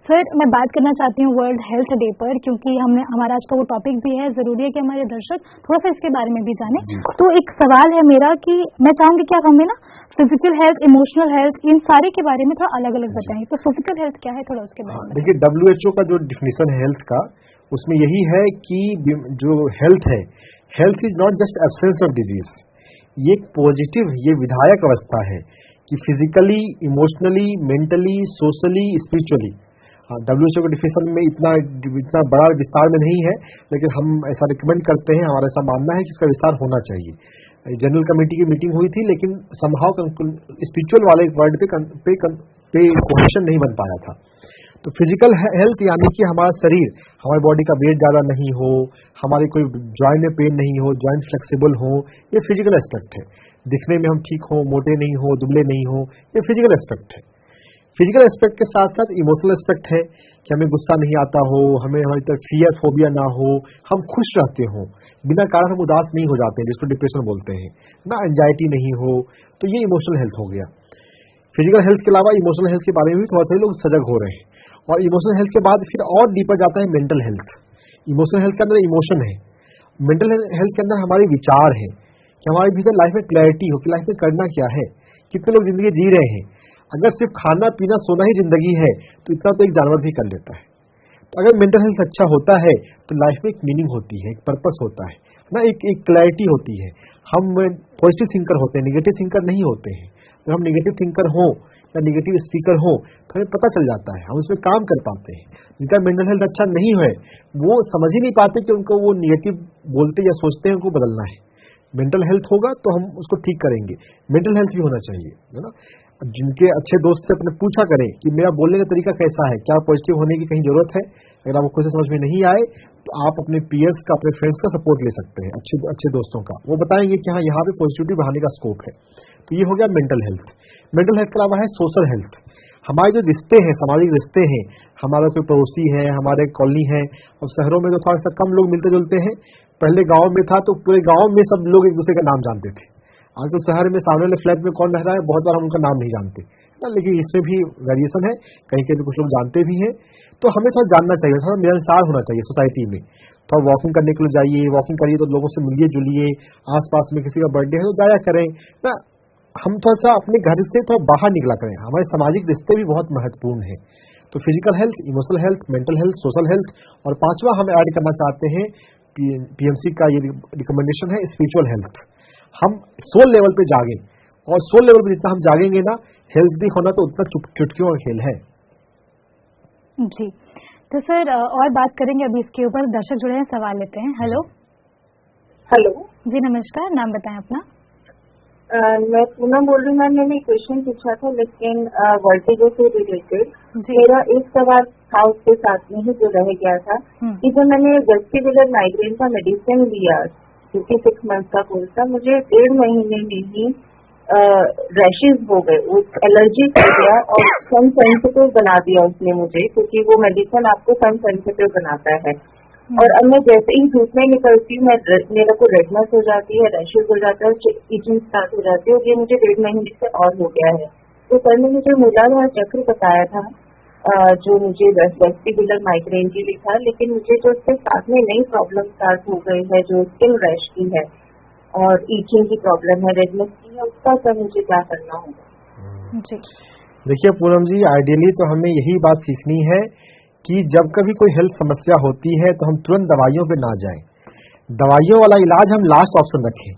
सर, मैं बात करना चाहती हूँ वर्ल्ड हेल्थ डे पर, क्योंकि हमारा आज का वो टॉपिक भी है, जरूरी है कि हमारे दर्शक थोड़ा सा इसके बारे में भी जाने। तो एक सवाल है मेरा कि मैं चाहूंगी कि आप हमें ना फिजिकल हेल्थ, इमोशनल हेल्थ, इन सारे के बारे में थोड़ा अलग अलग बताएं। तो फिजिकल हेल्थ क्या है, थोड़ा उसके बारे में।
देखिए, WHO का जो डिफिनेशन है हेल्थ का, उसमें यही है कि जो हेल्थ है, health is not just absence of disease, ये एक पॉजिटिव, ये विधायक अवस्था है कि physically, emotionally, mentally, socially, spiritually. WHO के डिफिनेशन में इतना बड़ा विस्तार में नहीं है, लेकिन हम ऐसा रिकमेंड करते हैं, हमारा ऐसा मानना है कि इसका विस्तार होना चाहिए। जनरल कमेटी की मीटिंग हुई थी, लेकिन समहाउ स्पिरिचुअल वाले वर्ड पे कोहेशन नहीं बन पाया था। तो फिजिकल हेल्थ यानी कि हमारा शरीर, हमारी बॉडी का वेट ज्यादा नहीं हो, हमारे कोई जॉइंट में पेन नहीं हो, जॉइंट फ्लेक्सिबल हो, ये फिजिकल एस्पेक्ट है। दिखने में हम ठीक हो, मोटे नहीं हो, दुबले नहीं हो, ये फिजिकल एस्पेक्ट है। फिजिकल एस्पेक्ट के साथ साथ इमोशनल एस्पेक्ट है कि हमें गुस्सा नहीं आता हो, हमें हमारी तरफ फियर, फोबिया ना हो, हम खुश रहते हो, बिना कारण हम उदास नहीं हो जाते हैं, जिसको डिप्रेशन बोलते हैं ना, एंजाइटी नहीं हो, तो ये इमोशनल हेल्थ हो गया। फिजिकल हेल्थ के अलावा इमोशनल हेल्थ के बारे में भी थोड़ा सा लोग सजग हो रहे हैं। और इमोशनल हेल्थ के बाद फिर और डीपर जाता है मेंटल हेल्थ। इमोशनल हेल्थ के अंदर इमोशन है, मेंटल हेल्थ के अंदर हमारे विचार है कि हमारे भीतर लाइफ में क्लैरिटी हो कि लाइफ में करना क्या है। कितने लोग जिंदगी जी रहे हैं, अगर सिर्फ खाना पीना सोना ही जिंदगी है तो इतना तो एक जानवर भी कर लेता है। तो अगर मेंटल हेल्थ अच्छा होता है तो लाइफ में एक मीनिंग होती है, एक पर्पस होता है ना, एक क्लैरिटी होती है। हम पॉजिटिव थिंकर होते हैं, निगेटिव थिंकर नहीं होते हैं। जब हम निगेटिव थिंकर हो या निगेटिव स्पीकर हो तो हमें पता चल जाता है, हम उसमें काम कर पाते हैं। जिनका मेंटल हेल्थ अच्छा नहीं है वो समझ ही नहीं पाते कि उनको वो निगेटिव बोलते या सोचते हैं उनको बदलना है। मेंटल हेल्थ होगा तो हम उसको ठीक करेंगे। मेंटल हेल्थ भी होना चाहिए, है ना। जिनके अच्छे दोस्त से अपने पूछा करें कि मेरा बोलने का तरीका कैसा है, क्या पॉजिटिव होने की कहीं जरूरत है। अगर आपको खुद से समझ में नहीं आए तो आप अपने पीयर्स का, अपने फ्रेंड्स का सपोर्ट ले सकते हैं, अच्छे दोस्तों का। वो बताएंगे कि हाँ, यहाँ पे पॉजिटिविटी बढ़ाने का स्कोप है। तो ये हो गया मेंटल हेल्थ। मेंटल हेल्थ के अलावा है सोशल हेल्थ। हमारे जो रिश्ते हैं, सामाजिक रिश्ते हैं, हमारा कोई पड़ोसी है, हमारे कॉलोनी है, और शहरों में तो थोड़ा सा कम लोग मिलते जुलते हैं। पहले गांव में था तो पूरे गांव में सब लोग एक दूसरे का नाम जानते थे। आजकल शहर में सामने वाले फ्लैट में कौन रह रहा है बहुत बार हम उनका नाम नहीं जानते ना, लेकिन इसमें भी वेरिएशन है, कहीं कहीं कुछ लोग जानते भी हैं। तो हमें थोड़ा जानना चाहिए, थोड़ा मिलनसार होना चाहिए सोसाइटी में। थोड़ा वॉकिंग करने के लिए जाइए, वॉकिंग करिए तो लोगों से मिलिए जुलिए, आसपास में किसी का बर्थडे है तो जाया करें ना। हम थोड़ा सा अपने घर से थोड़ा बाहर निकला करें। हमारे सामाजिक रिश्ते भी बहुत महत्वपूर्ण है। तो physical health, emotional health, mental health, social health, और 5वां हम ऐड करना चाहते हैं, PMC का ये रिकमेंडेशन है, स्पिरिचुअल हेल्थ। हम सोल लेवल पे जागें, और सोल लेवल पे जितना हम जागेंगे ना, हेल्थ भी होना तो उतना चुटकियों का खेल है।
जी, तो सर और बात करेंगे अभी इसके ऊपर। दर्शक जुड़े हैं, सवाल लेते हैं। हेलो जी, नमस्कार, नाम बताएं अपना।
मैं पूनम बोल रही हूँ। मैंने क्वेश्चन पूछा था लेकिन वर्टिगो से रिलेटेड मेरा एक सवाल था उसके साथ में ही जो रह गया था कि जब मैंने वेस्टिबुलर माइग्रेन का मेडिसिन लिया, क्योंकि 6 मंथ का कोर्स था, मुझे 1.5 महीने में ही रैशेज हो गए, वो एलर्जी हो गया और सन सेंसिटिव बना दिया उसने मुझे, क्योंकि वो मेडिसिन आपको सन सेंसिटिव बनाता है। और अब मैं जैसे ही धूप में निकलती हूँ मेरे को रेडनेस हो जाती है, रैशेज हो जाता है, इचिंग स्टार्ट हो जाती है, और ये मुझे 1.5 महीने से और हो गया है। तो सर ने मुझे मूलाधार चक्र बताया था, जो मुझे वेस्टिबुलर माइग्रेन की भी था, लेकिन मुझे जो उसके साथ में नई प्रॉब्लम स्टार्ट हो गई है, जो स्किन रैश की है और ईचिंग की प्रॉब्लम है, रेडनेस की है, उसका सर मुझे क्या करना होगा?
जी
देखिए पूनम जी, आइडियली तो हमें यही बात सीखनी है कि जब कभी कोई हेल्थ समस्या होती है तो हम तुरंत दवाइयों पे ना जाएं। दवाइयों वाला इलाज हम लास्ट ऑप्शन रखें।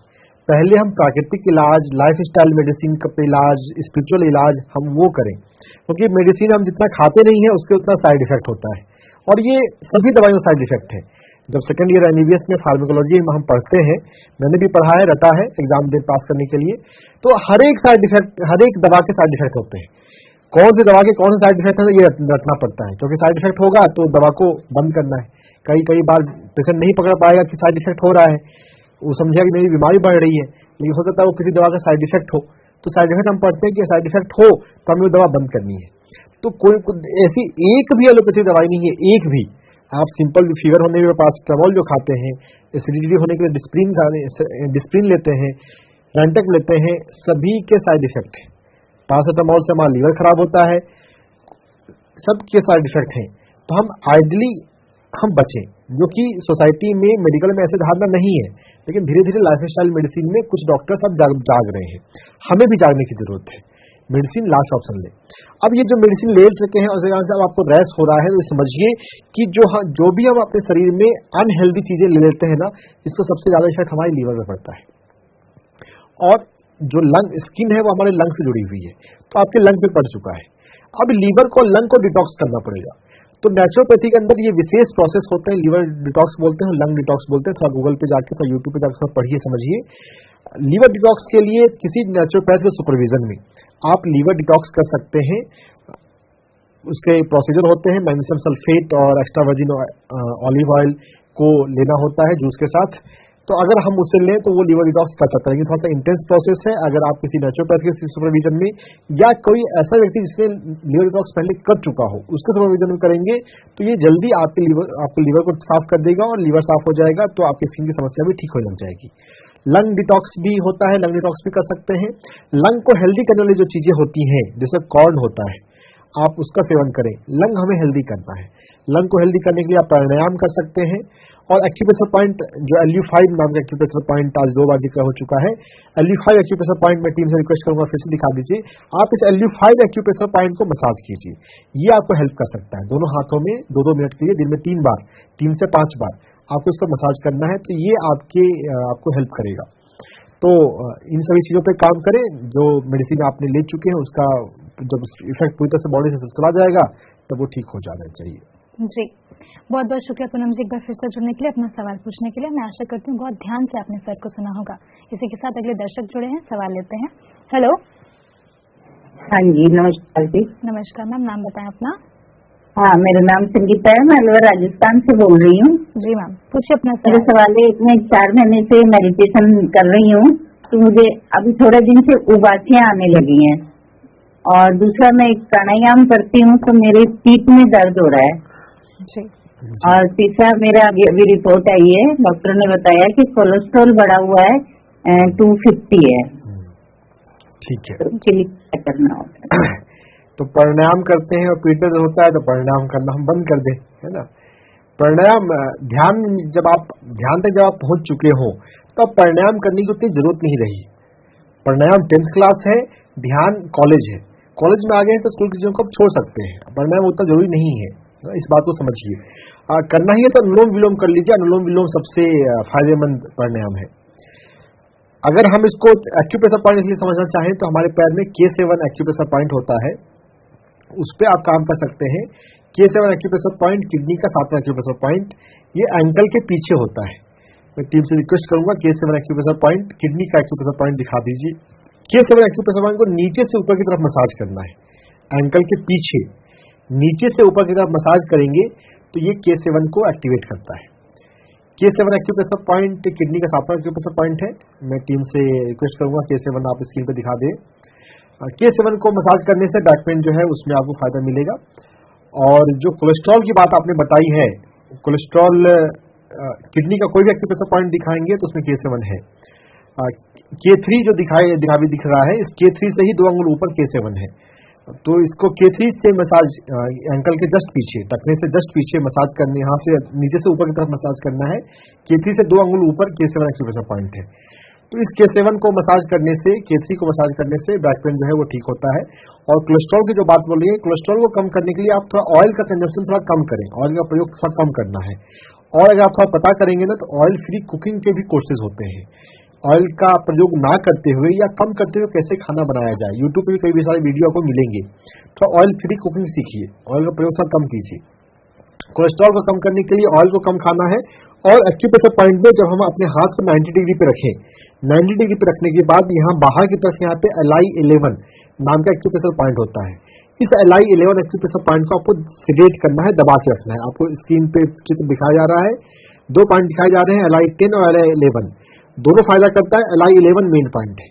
पहले हम प्राकृतिक इलाज, लाइफ स्टाइल मेडिसिन का इलाज, स्पिरिचुअल इलाज हम वो करें, क्योंकि मेडिसिन हम जितना खाते नहीं है उसके उतना साइड इफेक्ट होता है, और ये सभी दवाइयों साइड इफेक्ट है। जब सेकंड ईयर एमबीबीएस में फार्माकोलॉजी में हम पढ़ते हैं, मैंने भी पढ़ा है, रटा है एग्जाम दे पास करने के लिए, तो हर एक साइड इफेक्ट, हर एक दवा के साइड इफेक्ट होते हैं। कौन सी दवा के कौन से साइड इफेक्ट है ये रटना पड़ता है, क्योंकि साइड इफेक्ट होगा तो दवा को बंद करना है। कई बार पेशेंट नहीं पकड़ पाएगा कि साइड इफेक्ट हो रहा है, वो समझेगा कि मेरी बीमारी बढ़ रही है, लेकिन हो सकता है वो किसी दवा का साइड इफेक्ट हो, तो साइड इफेक्ट हम पढ़ते हैं कि साइड इफेक्ट हो तो हमें वो दवा बंद करनी है। तो कोई ऐसी एक भी एलोपैथी दवाई नहीं है, एक भी। आप सिंपल फीवर होने के पैरासिटामोल जो खाते हैं, एसिडिटी होने के लिए डिस्प्रिन लेते हैं, रैंटक लेते हैं, सभी के साइड इफेक्ट है। पैरासिटामोल से हमारा लीवर खराब होता है, सबके साइड इफेक्ट हैं। तो हम आइडली हम बचें, जो कि सोसाइटी में मेडिकल में ऐसे धारणा नहीं है, लेकिन धीरे धीरे लाइफ स्टाइल मेडिसिन में कुछ डॉक्टर सब जाग रहे हैं, हमें भी जागने की जरूरत है। मेडिसिन लास्ट ऑप्शन ले। अब ये जो मेडिसिन ले चुके हैं उसके कारण से अब आपको रैश हो रहा है, तो समझिए कि जो भी हम अपने शरीर में अनहेल्दी चीजें ले लेते हैं ना, इसका सबसे ज्यादा इफेक्ट हमारे लीवर में पड़ता है, और जो लंग स्किन है वो हमारे लंग से जुड़ी हुई है, तो आपके लंग पे पड़ चुका है। अब लीवर को लंग को डिटॉक्स करना पड़ेगा। तो नेचुरोपैथी के अंदर ये विशेष प्रोसेस होते हैं, लीवर डिटॉक्स बोलते हैं, लंग डिटॉक्स बोलते हैं। थोड़ा गूगल पे जाके, थोड़ा यूट्यूब पे जाकर पढ़िए, समझिए। लीवर डिटॉक्स के लिए किसी नेचुरोपैथ के सुपरविजन में आप लीवर डिटॉक्स कर सकते हैं। उसके प्रोसीजर होते हैं, मैग्नीशियम सल्फेट और एक्स्ट्रा वर्जिन ऑलिव ऑयल को लेना होता है जूस के साथ। तो अगर हम उसे लें तो वो लीवर डिटॉक्स कर सकता है, लेकिन थोड़ा सा इंटेंस प्रोसेस है। अगर आप किसी नेचुरोपैथ के सुपरविजन में या कोई ऐसा व्यक्ति जिसने लीवर डिटॉक्स पहले कर चुका हो उसके सुपरविजन में करेंगे तो ये जल्दी आपको लीवर को साफ कर देगा, और लीवर साफ हो जाएगा तो आपकी स्किन की समस्या भी ठीक हो लग जाएगी। लंग डिटॉक्स भी होता है, लंग डिटॉक्स भी कर सकते हैं। लंग को हेल्दी करने वाली जो चीजें होती हैं, जैसे कॉर्न होता है, आप उसका सेवन करें। लंग हमें हेल्दी करना है। लंग को हेल्दी करने के लिए आप प्राणायाम कर सकते हैं, और एक्यूप्रेशर पॉइंट जो LU5 नाम का एक्यूप्रेशर पॉइंट आज 2 बार जिक्र हो चुका है, LU5 एक्यूप्रेशर पॉइंट में टीम से रिक्वेस्ट करूंगा फिर से दिखा दीजिए। आप इस LU5 एक्यूप्रेशर पॉइंट को मसाज कीजिए, ये आपको हेल्प कर सकता है। दोनों हाथों में 2-2 मिनट के लिए दिन में 3 बार, 3 से 5 बार आपको इसका मसाज करना है, तो ये आपको हेल्प करेगा। तो इन सभी चीजों पे काम करें। जो मेडिसिन आपने ले चुके हैं उसका जब इफेक्ट पूरी तरह से बॉडी से चला जाएगा तब वो ठीक हो जाना चाहिए।
जी, बहुत बहुत शुक्रिया पूनम जी, एक बार फिर से जुड़ने के लिए, अपना सवाल पूछने के लिए। मैं आशा करती हूँ बहुत ध्यान से आपने सर को सुना होगा। इसी के साथ अगले दर्शक जुड़े हैं, सवाल लेते हैं। हेलो।
हाँ जी, नमस्कार जी।
नमस्कार मैम, नाम बताएं अपना।
हाँ, मेरा नाम संगीता है, मैं अलवर राजस्थान से बोल रही हूँ।
जी मैम, पूछिए अपना
मेरा सवाल है, मैं 4 महीने से मेडिटेशन कर रही हूँ, तो मुझे अभी थोड़े दिन से उबासियाँ आने लगी हैं, और दूसरा मैं प्राणायाम करती हूँ तो मेरे पीठ में दर्द हो रहा है
जी।
और तीसरा मेरा अभी रिपोर्ट आई है, डॉक्टर ने बताया कि कोलेस्ट्रॉल बढ़ा हुआ है, 250 है।
ठीक है,
तो उसके लिए क्या करना होगा?
तो प्राणायाम करते हैं और पीठ में होता है तो प्राणायाम करना हम बंद कर दें, है ना। प्राणायाम ध्यान, जब आप ध्यान तक जब आप पहुंच चुके हो तो अब प्राणायाम करने की उतनी जरूरत नहीं रही। प्राणायाम 10th क्लास है, ध्यान कॉलेज है। कॉलेज में आ गए तो स्कूल की चीजों को आप छोड़ सकते हैं, प्राणायाम उतना जरूरी नहीं है, इस बात को समझिए। करना ही है तो अनुलोम विलोम कर लीजिए, अनुलोम विलोम सबसे फायदेमंद प्राणायाम है। अगर हम इसको एक्यूप्रेशर पॉइंट इसलिए समझना चाहें तो हमारे पैर में K7 एक्यूप्रेशर पॉइंट होता है, उस पर आप काम कर सकते हैं। K7 एक्यूप्रेशर पॉइंट किडनी का 7वां एक्यूप्रेशर पॉइंट, ये एंकल के पीछे होता है। मैं टीम से रिक्वेस्ट करूंगा K7 एक्यूप्रेशर पॉइंट, किडनी का एक्यूप्रेशर पॉइंट दिखा दीजिए। K7 एक्यूप्रेशर पॉइंट को नीचे से ऊपर की तरफ मसाज करना है, एंकल के पीछे नीचे से ऊपर की तरफ मसाज करेंगे तो ये K7 को एक्टिवेट करता है। K7 एक्यूप्रेशर पॉइंट किडनी का 7वां एक्यूप्रेशर पॉइंट है। मैं टीम से रिक्वेस्ट करूंगा K7 आप स्क्रीन पे दिखा दें। K7 को मसाज करने से बैक पेन जो है उसमें आपको फायदा मिलेगा। और जो कोलेस्ट्रॉल की बात आपने बताई है, कोलेस्ट्रॉल किडनी का कोई भी एक्यूप्रेशर पॉइंट दिखाएंगे तो उसमें K7 है। K3 जो दिख रहा है, इस K3 से ही 2 अंगुल ऊपर K7 है, तो इसको K3 से मसाज एंकल के जस्ट पीछे, टखने से जस्ट पीछे मसाज करने, यहाँ से नीचे से ऊपर की तरफ मसाज करना है। K3 से 2 अंगुल ऊपर K7 एक्यूप्रेशर पॉइंट है। तो इस K7 को मसाज करने से, K3 को मसाज करने से बैक पेन जो है वो ठीक होता है। और कोलेस्ट्रॉल की जो बात बोल रही है, कोलेस्ट्रॉल को कम करने के लिए आप थोड़ा ऑयल का कंजम्पशन थोड़ा कम करें, ऑयल का प्रयोग थोड़ा कम करना है। और अगर आप थोड़ा पता करेंगे ना, तो ऑयल फ्री कुकिंग के भी कोर्सेज होते हैं। ऑयल का प्रयोग ना करते हुए या कम करते हुए कैसे खाना बनाया जाए, यूट्यूब पे भी कई सारे वीडियो आपको मिलेंगे। तो ऑयल फ्री कुकिंग सीखिए, ऑयल का प्रयोग थोड़ा कम कीजिए। कोलेस्ट्रॉल को कम करने के लिए ऑयल को कम खाना है। और एक्यूप्रेशर पॉइंट में जब हम अपने हाथ को 90 डिग्री पे रखें, 90 डिग्री पे रखने के बाद यहाँ बाहर की तरफ यहाँ पे LI11 नाम का एक्यूप्रेशर पॉइंट होता है। इस LI11 एक्यूप्रेशर पॉइंट को आपको सिलेक्ट करना है, दबा के रखना है। आपको स्क्रीन पे चित्र दिखाया जा रहा है, 2 पॉइंट दिखाए जा रहे हैं, LI10 और LI11 दोनों फायदा करता है। LI11 मेन पॉइंट है।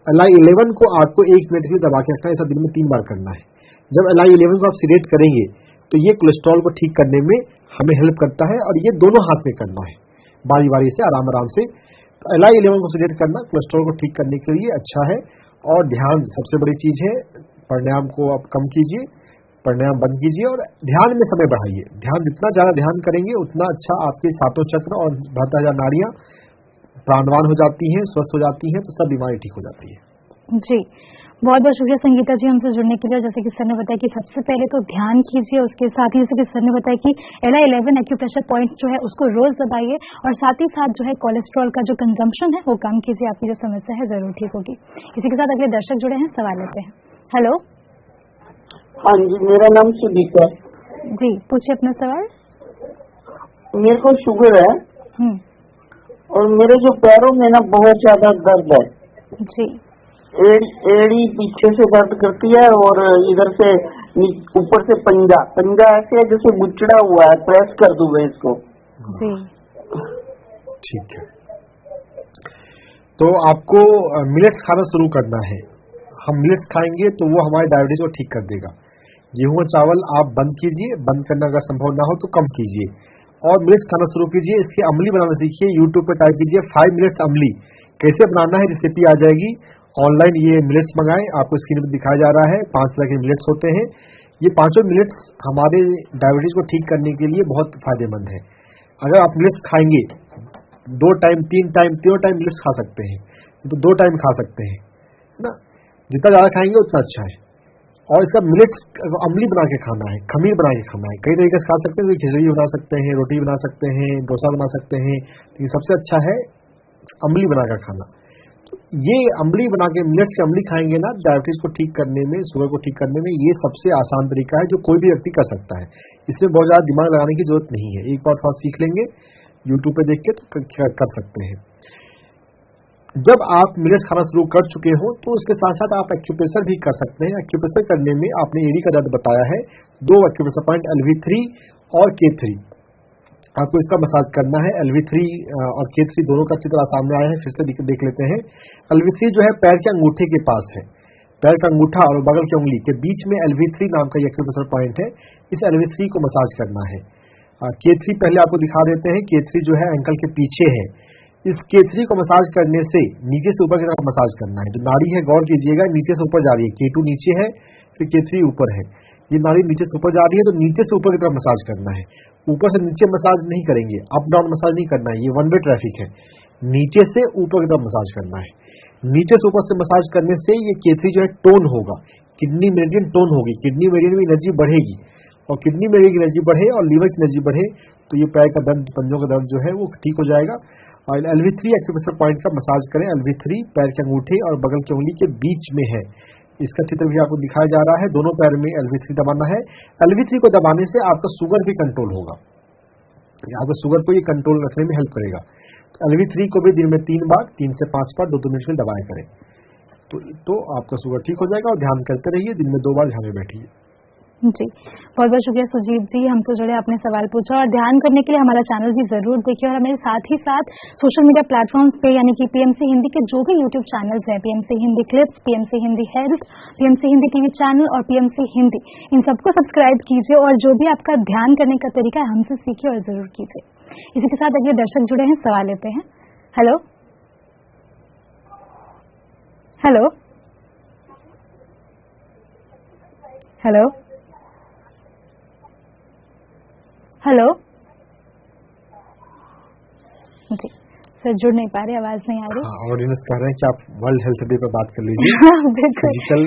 LI11 को आपको 1 मिनट के लिए दबा के रखना है, ऐसा दिन में 3 बार करना है। जब LI11 को आप सिलेक्ट करेंगे तो ये कोलेस्ट्रॉल को ठीक करने में हमें हेल्प करता है। और ये दोनों हाथ में करना है, बारी बारी से, आराम आराम से। तो LI11 को सिलेक्ट करना कोलेस्ट्रॉल को ठीक करने के लिए अच्छा है। और ध्यान सबसे बड़ी चीज है, प्राणायाम को आप कम कीजिए, प्राणायाम बंद कीजिए और ध्यान में समय बढ़ाइए। ध्यान जितना ज्यादा ध्यान करेंगे उतना अच्छा आपके सातों चक्र और 72,000 नाड़ियां प्राणवान हो जाती हैं, स्वस्थ हो जाती हैं, तो सब बीमारी ठीक हो जाती है।
जी, बहुत बहुत शुक्रिया संगीता जी हमसे जुड़ने के लिए। जैसे कि सर ने बताया कि सबसे पहले तो ध्यान कीजिए, उसके साथ ही जैसे कि सर ने बताया कि LI11 एक्यूप्रेशर पॉइंट जो है उसको रोज दबाइए और साथ ही साथ जो है कोलेस्ट्रॉल का जो कंजम्पशन है वो कम कीजिए, आपकी जो समस्या है जरूर ठीक होगी। इसी के साथ अगले दर्शक जुड़े हैं, सवाल लेते हैं। हेलो।
हाँ जी, मेरा नाम सुदीप है
जी, पूछिए अपना सवाल।
मेरे को शुगर है और मेरे जो पैरों में ना बहुत ज्यादा दर्द है
जी।
एड़ी पीछे से दर्द करती है और इधर से ऊपर से पंजा ऐसे है जैसे गुचड़ा हुआ है, प्रेस कर दूंगा इसको।
जी
ठीक है, तो आपको मिलेट्स खाना शुरू करना है। हम मिलेट्स खाएंगे तो वो हमारे डायबिटीज को ठीक कर देगा। गेहूं चावल आप बंद कीजिए, बंद करना अगर संभव ना हो तो कम कीजिए और मिलेट्स खाना शुरू कीजिए। इसकी अमली बनाना सीखिए, यूट्यूब पे टाइप कीजिए 5 मिनट्स अमली, कैसे बनाना है रेसिपी आ जाएगी। ऑनलाइन ये मिलेट्स मंगाएं, आपको स्क्रीन पर दिखाया जा रहा है। 5 तरह के मिलेट्स होते हैं। ये 5 मिलेट्स हमारे डायबिटीज को ठीक करने के लिए बहुत फायदेमंद है। अगर आप मिलेट्स खाएंगे 2 टाइम 3 टाइम मिलेट्स खा सकते हैं, तो 2 टाइम खा सकते हैं, है ना। जितना ज्यादा खाएंगे उतना अच्छा है। और इसका मिलेट्स अमली बना के खाना है, खमीर बना के खाना है। कई तरीके से खा सकते हैं, खिचड़ी बना सकते हैं, रोटी बना सकते हैं, डोसा बना सकते हैं, लेकिन सबसे अच्छा है अमली बनाकर खाना। ये अम्बली बना के मिलेट्स की अम्बली खाएंगे ना, डायबिटीज को ठीक करने में, शुगर को ठीक करने में ये सबसे आसान तरीका है जो कोई भी व्यक्ति कर सकता है। इसमें बहुत ज्यादा दिमाग लगाने की जरूरत नहीं है। एक बार थोड़ा सीख लेंगे यूट्यूब पे देख के तो कर सकते हैं। जब आप मिलेट्स खाना शुरू कर चुके हो तो उसके साथ साथ आप एक्यूप्रेशर भी कर सकते हैं। एक्यूप्रेशर करने में आपने एडी का दर्द बताया है, 2 एक्यूप्रेशर पॉइंट LV3 और K3 आपको इसका मसाज करना है। LV3 और K3 दोनों का चित्र सामने आया है, फिर से देख लेते हैं। LV3 जो है पैर के अंगूठे के पास है, पैर का अंगूठा और बगल की उंगली के बीच में LV3 नाम का एक्यूप्रेशर पॉइंट है। इस LV3 को मसाज करना है। K3 पहले आपको दिखा देते हैं। K3 जो है एंकल के पीछे है। इस K3 को मसाज करने से नीचे से ऊपर की तरफ मसाज करना है। जो नाड़ी है गौर कीजिएगा, नीचे से ऊपर जा रही है। K2 नीचे है, फिर K3 ऊपर है। ये नाड़ी नीचे से ऊपर जा रही है, तो नीचे से ऊपर की तरफ मसाज करना है। ऊपर से नीचे मसाज नहीं करेंगे, अप डाउन मसाज नहीं करना है, ये 1 वे ट्रैफिक है। नीचे से ऊपर की तरफ मसाज करना है। नीचे से ऊपर से मसाज करने से ये K3 जो है टोन होगा, किडनी मेरिडियन टोन होगी, किडनी मेरिडियन में एनर्जी बढ़ेगी और किडनी मेरिडियन की एनर्जी बढ़े और लीवर की एनर्जी बढ़े तो ये पैर का दर्द, पंजों का दर्द जो है वो ठीक हो जाएगा। और LV3 एक्यूप्रेशर पॉइंट का मसाज करें। LV3 पैर के अंगूठे और बगल की उंगली के बीच में है। इसका चित्र भी आपको दिखाया जा रहा है। दोनों पैर में LV3 दबाना है। LV3 को दबाने से आपका शुगर भी कंट्रोल होगा, आपका शुगर को ये कंट्रोल रखने में हेल्प करेगा। तो LV3 को भी दिन में 3 बार, 3 से 5 बार 2-2 मिनट में दबाया करें तो आपका शुगर ठीक हो जाएगा। और ध्यान करते रहिए, दिन में 2 बार ध्यान में बैठिए।
जी, बहुत बहुत शुक्रिया सुजीत जी, हमसे जुड़े, आपने सवाल पूछा। और ध्यान करने के लिए हमारा चैनल भी जरूर देखिए और हमारे साथ ही साथ सोशल मीडिया प्लेटफॉर्म्स पे यानी कि PMC हिंदी के जो भी यूट्यूब चैनल्स हैं, PMC Hindi clips, PMC Hindi health, PMC Hindi TV channel और PMC हिंदी, इन सबको सब्सक्राइब कीजिए और जो भी आपका ध्यान करने का तरीका है हमसे सीखिए और जरूर कीजिए। इसी के साथ अगले दर्शक जुड़े हैं, सवाल लेते हैं। हेलो हेलो हेलो हेलो जी सर, जुड़ नहीं पा रहे, आवाज नहीं आ रही।
ऑडियंस कह रहे हैं कि आप वर्ल्ड हेल्थ डे पर बात कर लीजिए।
बिल्कुल।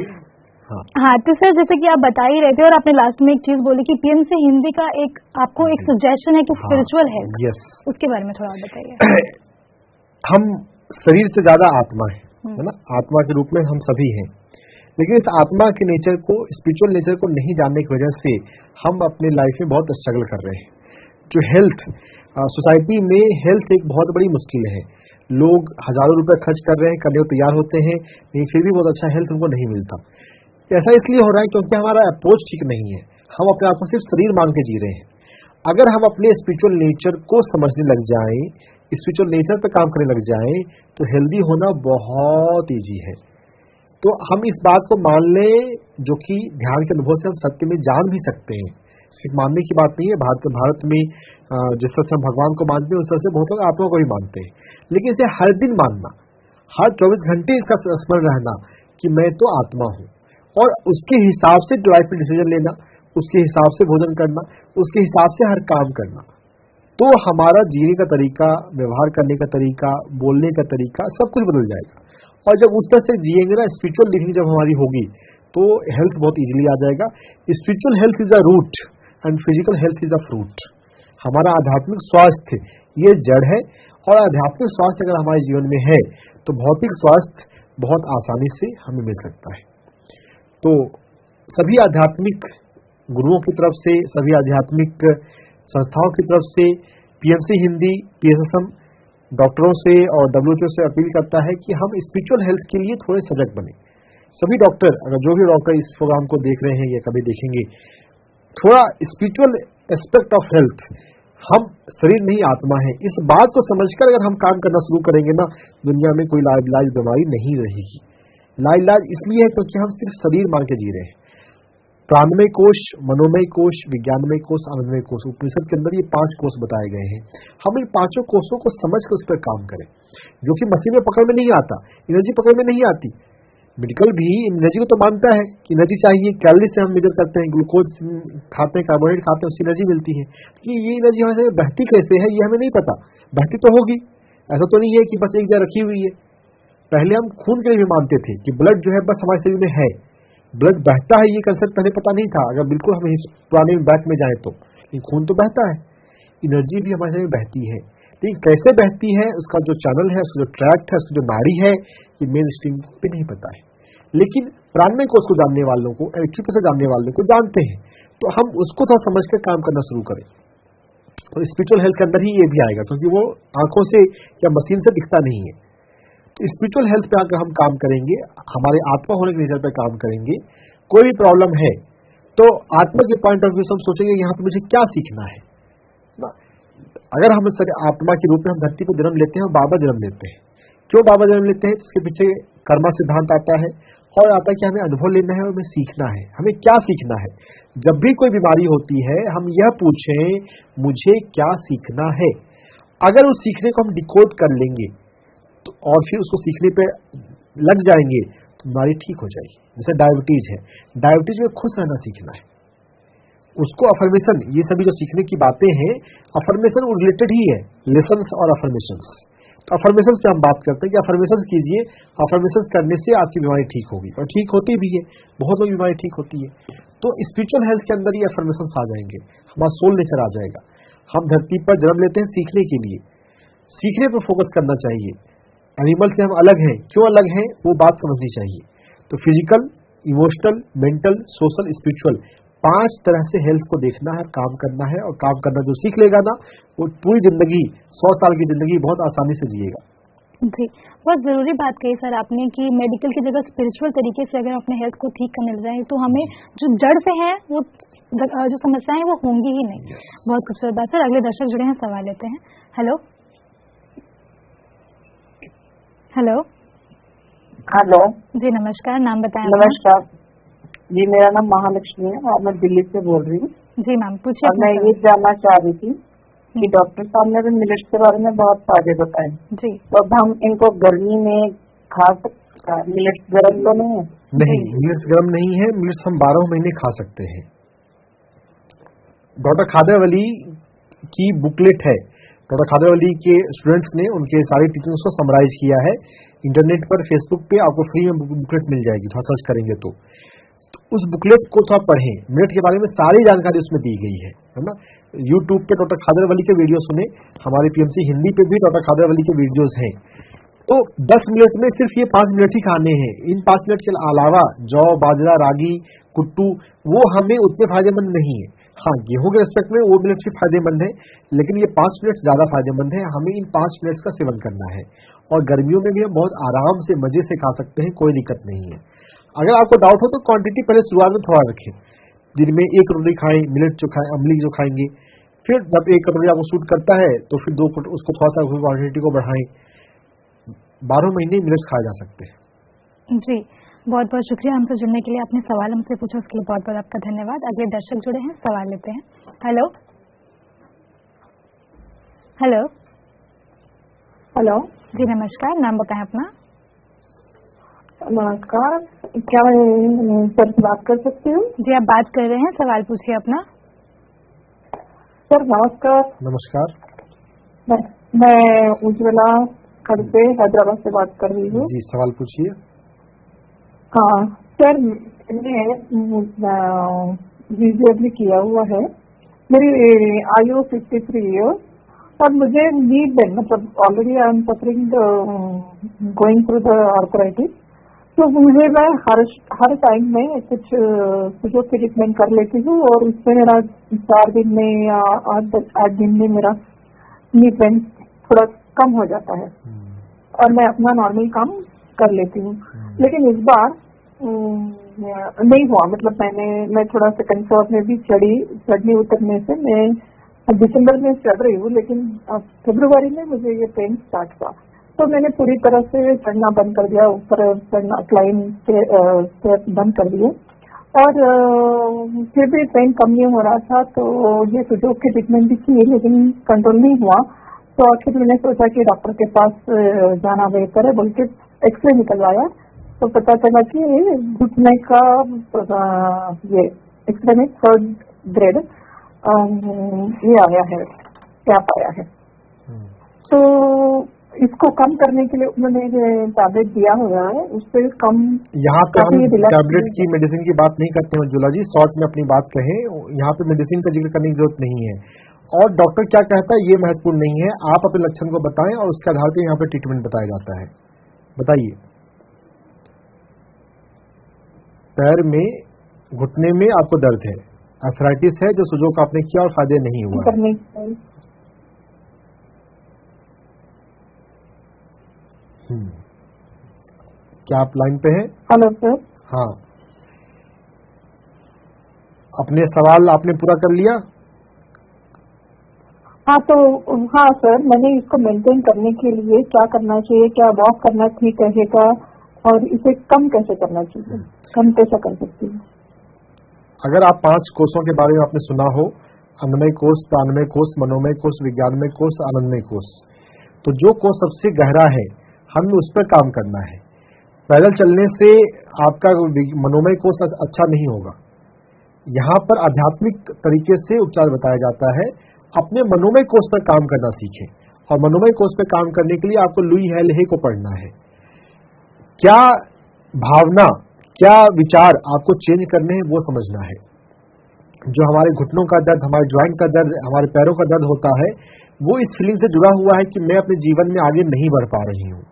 हाँ, तो सर जैसे कि आप बता ही रहे थे और आपने लास्ट में एक चीज बोली कि पीएमसी हिंदी का आपको एक सजेशन है कि स्पिरिचुअल हेल्थ, उसके बारे में थोड़ा और बताइए।
हम शरीर से ज्यादा आत्मा है ना, आत्मा के रूप में हम सभी हैं, लेकिन इस आत्मा के नेचर को, स्पिरिचुअल नेचर को नहीं जानने की वजह से हम अपने लाइफ में बहुत स्ट्रगल कर रहे हैं। जो हेल्थ सोसाइटी में हेल्थ एक बहुत बड़ी मुश्किल है। लोग हजारों रुपए खर्च कर रहे हैं, करने को तैयार होते हैं, लेकिन फिर भी बहुत अच्छा हेल्थ उनको नहीं मिलता। ऐसा इसलिए हो रहा है क्योंकि हमारा अप्रोच ठीक नहीं है। हम अपने आप को सिर्फ शरीर मान के जी रहे हैं। अगर हम अपने स्पिरिचुअल नेचर को समझने लग जाएं, स्पिरिचुअल नेचर पर काम करने लग जाएं, तो हेल्दी होना बहुत इजी है। तो हम इस बात को मान लें, जो कि ध्यान के अनुभव से हम सत्य में जान भी सकते हैं। सिर्फ मानने की बात नहीं है। भारत में जिस तरह से हम भगवान को मानते हैं, उस तरह से बहुत लोग आत्मा को भी मानते हैं, लेकिन इसे हर दिन मानना, हर 24 घंटे इसका स्मरण रहना कि मैं तो आत्मा हूं, और उसके हिसाब से लाइफ में डिसीजन लेना, उसके हिसाब से भोजन करना, उसके हिसाब से हर काम करना, तो हमारा जीने का तरीका, व्यवहार करने का तरीका, बोलने का तरीका, सब कुछ बदल जाएगा। और जब उस तरह से जिएंगे ना, स्पिरिचुअल लिविंग जब हमारी होगी, तो हेल्थ बहुत इजीली आ जाएगा। Spiritual health is the root and physical health is the fruit. हमारा आध्यात्मिक स्वास्थ्य ये जड़ है, और आध्यात्मिक स्वास्थ्य अगर हमारे जीवन में है तो भौतिक स्वास्थ्य बहुत आसानी से हमें मिल सकता है। तो सभी आध्यात्मिक गुरुओं की तरफ से, सभी आध्यात्मिक संस्थाओं की तरफ से पीएमसी हिंदी, पीएसएसएम डॉक्टरों से और WHO से अपील करता है कि हम स्पिरिचुअल हेल्थ के लिए थोड़े सजग बने। सभी डॉक्टर, अगर जो भी डॉक्टर इस प्रोग्राम को देख रहे हैं या कभी देखेंगे, थोड़ा स्पिरिचुअल एस्पेक्ट ऑफ हेल्थ, हम शरीर नहीं आत्मा है, इस बात को समझकर अगर हम काम करना शुरू करेंगे ना, दुनिया में कोई लाइलाज बीमारी नहीं रहेगी। लाइलाज इसलिए है क्योंकि हम सिर्फ शरीर मान के जी रहे हैं। प्राणमय कोश, मनोमय कोश, विज्ञानमय कोश, आनंदमय कोश, उपनिषद के अंदर ये 5 कोश बताए गए हैं। हम इन 5 कोशों को समझ कर उस पर काम करें, जो कि मशीन में पकड़ में नहीं आता, एनर्जी पकड़ में नहीं आती। मेडिकल भी एनर्जी को तो मानता है कि एनर्जी चाहिए, कैलोरी से हम मेजर करते हैं, ग्लूकोज खाते हैं, कार्बोहाइड्रेट खाते हैं, उससे एनर्जी मिलती है। कि ये एनर्जी हमारे बहती कैसे है ये हमें नहीं पता, बहती तो होगी, ऐसा तो नहीं है कि बस एक जगह रखी हुई है। पहले हम खून के लिए भी मानते थे कि ब्लड जो है बस हमारे शरीर में है, ब्लड बहता है, ये कंसेप्ट पहले पता नहीं था, अगर बिल्कुल हम पुराने बैक में जाए तो। लेकिन खून तो बहता है, एनर्जी भी हमारे शरीर में बहती है, लेकिन कैसे बहती है, उसका जो चैनल है, उसका जो ट्रैक्ट है, उसकी जो नाड़ी है, ये मेन स्ट्रीम पे नहीं पता है। लेकिन प्राणमय कोश को जानने वालों को, इलेक्ट्रिक से जानने वालों को जानते हैं, तो हम उसको थोड़ा समझकर काम करना शुरू करें। तो स्पिरिचुअल हेल्थ के अंदर ही ये भी आएगा, क्योंकि वो आंखों से या मशीन से दिखता नहीं है। तो स्पिरिचुअल हेल्थ पे अगर हम काम करेंगे, हमारे आत्मा होने के नेचर पे काम करेंगे, कोई भी प्रॉब्लम है तो आत्मा के पॉइंट ऑफ व्यू से हम सोचेंगे यहाँ पे मुझे क्या सीखना है। अगर हम आत्मा के रूप में हम धरती पर जन्म लेते हैं, बाबा जन्म लेते हैं, क्यों बाबा जन्म लेते हैं? इसके पीछे कर्मा सिद्धांत आता है, और आता है कि हमें अनुभव लेना है और हमें सीखना है। हमें क्या सीखना है? जब भी कोई बीमारी होती है, हम यह पूछें मुझे क्या सीखना है। अगर उस सीखने को हम डिकोड कर लेंगे तो, और फिर उसको सीखने पे लग जाएंगे, तो बीमारी ठीक हो जाएगी। जैसे डायबिटीज है, डायबिटीज में खुश रहना सीखना है, उसको अफर्मेशन, ये सभी जो सीखने की बातें हैं, अफर्मेशन रिलेटेड ही है, लेसन्स और अफर्मेशंस। तो अफर्मेशंस पे हम बात करते हैं कि अफर्मेशंस कीजिए, अफर्मेशंस करने से आपकी बीमारी ठीक होगी, और ठीक होती भी है, बहुत लोग बीमारी ठीक होती है। तो स्पिरिचुअल हेल्थ के अंदर ये अफर्मेशंस आ जाएंगे, हमारा सोल नेचर आ जाएगा। हम धरती पर जन्म लेते हैं सीखने के लिए, सीखने पर फोकस करना चाहिए। एनिमल से हम अलग हैं, क्यों अलग हैं वो बात समझनी चाहिए। तो physical, emotional, mental, social, spiritual, 5 तरह से हेल्थ को देखना है, काम करना है, और काम करना जो सीख लेगा ना, वो पूरी जिंदगी, 100 साल की जिंदगी बहुत आसानी से जिएगा।
जी, बहुत जरूरी बात कही सर आपने कि मेडिकल की जगह स्पिरिचुअल तरीके से अगर अपने हेल्थ को ठीक करने लग जाए, तो हमें जो जड़ से है वो जो समस्याएं वो होंगी ही नहीं। बहुत खूबसूरत बात सर। अगले दर्शक जुड़े हैं, सवाल लेते हैं। हेलो हेलो
हेलो
जी नमस्कार, नाम बताएं।
नमस्कार जी, मेरा नाम महालक्ष्मी है और मैं दिल्ली से बोल रही हूँ।
जी मैम पूछिए।
और मैं ये जानना चाह रही थी कि डॉक्टर साहब ने भी मिलेट्स के बारे में बहुत फायदे बताए
जी।
तो अब हम इनको गर्मी में खा सकते हैं? मिलेट्स गर्म तो नहीं है?
नहीं, मिलेट्स गर्म नहीं है। मिलेट्स हम 12 महीने खा सकते हैं। डॉक्टर खादरवली की बुकलेट है, डॉक्टर खादरवली के स्टूडेंट्स ने उनके सारी टीचिंग्स को समराइज किया है। इंटरनेट पर, फेसबुक पे आपको फ्री में बुकलेट मिल जाएगी, थोड़ा सर्च करेंगे तो उस बुकलेट को थोड़ा पढ़ें। मिलेट के बारे में सारी जानकारी उसमें दी गई है ना। यूट्यूब पे डॉक्टर खादरवली के वीडियो सुने, हमारे पीएमसी हिंदी पे भी डॉक्टर खादरवली के वीडियोस हैं। तो 10 मिनट में सिर्फ ये 5 मिनट ही खाने हैं। इन 5 मिनट के अलावा जौ, बाजरा, रागी, कुट्टू वो हमें उतने फायदेमंद नहीं है। हाँ, गेहूं के रेस्पेक्ट में वो मिनट भी फायदेमंद है, लेकिन ये 5 मिनट ज्यादा फायदेमंद है। हमें इन 5 मिनट का सेवन करना है और गर्मियों में भी हम बहुत आराम से मजे से खा सकते हैं, कोई दिक्कत नहीं है। अगर आपको डाउट हो तो क्वांटिटी पहले शुरुआत में थोड़ा रखें, दिन में 1 कटोरी खाएं, मिलेट जो खाएं, अमली जो खाएंगे। फिर जब 1 कटोरी आपको सूट करता है तो फिर 2 उसको थोड़ा सा क्वांटिटी को बढ़ाएं। 12 महीने मिलेट्स खाए जा सकते हैं।
जी, बहुत बहुत शुक्रिया हमसे जुड़ने के लिए। आपने सवाल हमसे पूछा उसके लिए बहुत बहुत आपका धन्यवाद। अगले दर्शक जुड़े हैं, सवाल लेते हैं। हेलो हेलो
हेलो
जी नमस्कार, नाम बताएं अपना।
नमस्कार, क्या मैं सर से बात कर सकती हूँ?
जी आप बात कर रहे हैं, सवाल पूछिए अपना।
सर नमस्कार।
नमस्कार।
मैं उज्ज्वला खड़ से हैदराबाद से बात कर रही हूँ।
जी सवाल पूछिए।
हाँ सर, मैंने वीडियो किया हुआ है। मेरी आयु 53 ईयर और मुझे नीड है, मतलब already I am suffering going through the arthritis. तो मुझे मैं हर टाइम में कुछ सुजोग की ट्रीटमेंट कर लेती हूँ और इससे मेरा 4 दिन में या 8 दिन में मेरा नी पेन थोड़ा कम हो जाता है और मैं अपना नॉर्मल काम कर लेती हूँ। लेकिन इस बार नहीं हुआ, मतलब मैं थोड़ा सेकंड फ्लोर में भी चढ़ने उतरने से मैं दिसंबर में चढ़ रही हूँ, लेकिन फरवरी में मुझे ये पेन स्टार्ट हुआ। तो मैंने पूरी तरह से चढ़ना बंद कर दिया, ऊपर चढ़ना क्लाइम से बंद कर दिए और फिर भी पेन कम नहीं हो रहा था। तो ये सुजोग की ट्रीटमेंट भी की लेकिन कंट्रोल नहीं हुआ। तो आखिर मैंने सोचा कि डॉक्टर के पास जाना बेहतर है, बोल के एक्सरे निकलवाया तो पता चला कि घुटने का ये एक्सरे में 3rd ग्रेड ये आया है, गैप आया है। तो इसको कम करने के लिए उन्होंने टैबलेट दिया हुआ है, उससे कम।
यहाँ पे हम टैबलेट की मेडिसिन की बात नहीं करते हैं जुला जी, शॉर्ट में अपनी बात कहें, यहाँ पे मेडिसिन का जिक्र करने की जरूरत नहीं है। और डॉक्टर क्या कहता है ये महत्वपूर्ण नहीं है, आप अपने लक्षण को बताएं और उसके आधार पर यहाँ पे ट्रीटमेंट बताया जाता है। बताइए। पैर में, घुटने में आपको दर्द है, आर्थराइटिस है जो सुजोग आपने किया और फायदे नहीं हुआ। क्या आप लाइन पे हैं?
Hello sir.
हाँ, अपने सवाल आपने पूरा कर लिया?
हाँ तो हाँ सर, मैंने इसको मेंटेन करने के लिए क्या करना चाहिए, क्या वॉक करना ठीक रहेगा और इसे कम कैसे करना चाहिए, कम कैसे कर सकती हूँ?
अगर आप 5 कोषों के बारे में आपने सुना हो, अन्नमय कोष, प्राणमय कोष, मनोमय कोष, विज्ञानमय कोष, आनंदमय कोष, तो जो कोष सबसे गहरा है हमें उस पर काम करना है। पैदल चलने से आपका मनोमय कोष अच्छा नहीं होगा। यहाँ पर आध्यात्मिक तरीके से उपचार बताया जाता है। अपने मनोमय कोष पर काम करना सीखें और मनोमय कोष पर काम करने के लिए आपको लुई हेले को पढ़ना है। क्या भावना, क्या विचार आपको चेंज करने हैं वो समझना है। जो हमारे घुटनों का दर्द, हमारे ज्वाइंट का दर्द, हमारे पैरों का दर्द होता है वो इस फीलिंग से जुड़ा हुआ है कि मैं अपने जीवन में आगे नहीं बढ़ पा रही हूँ,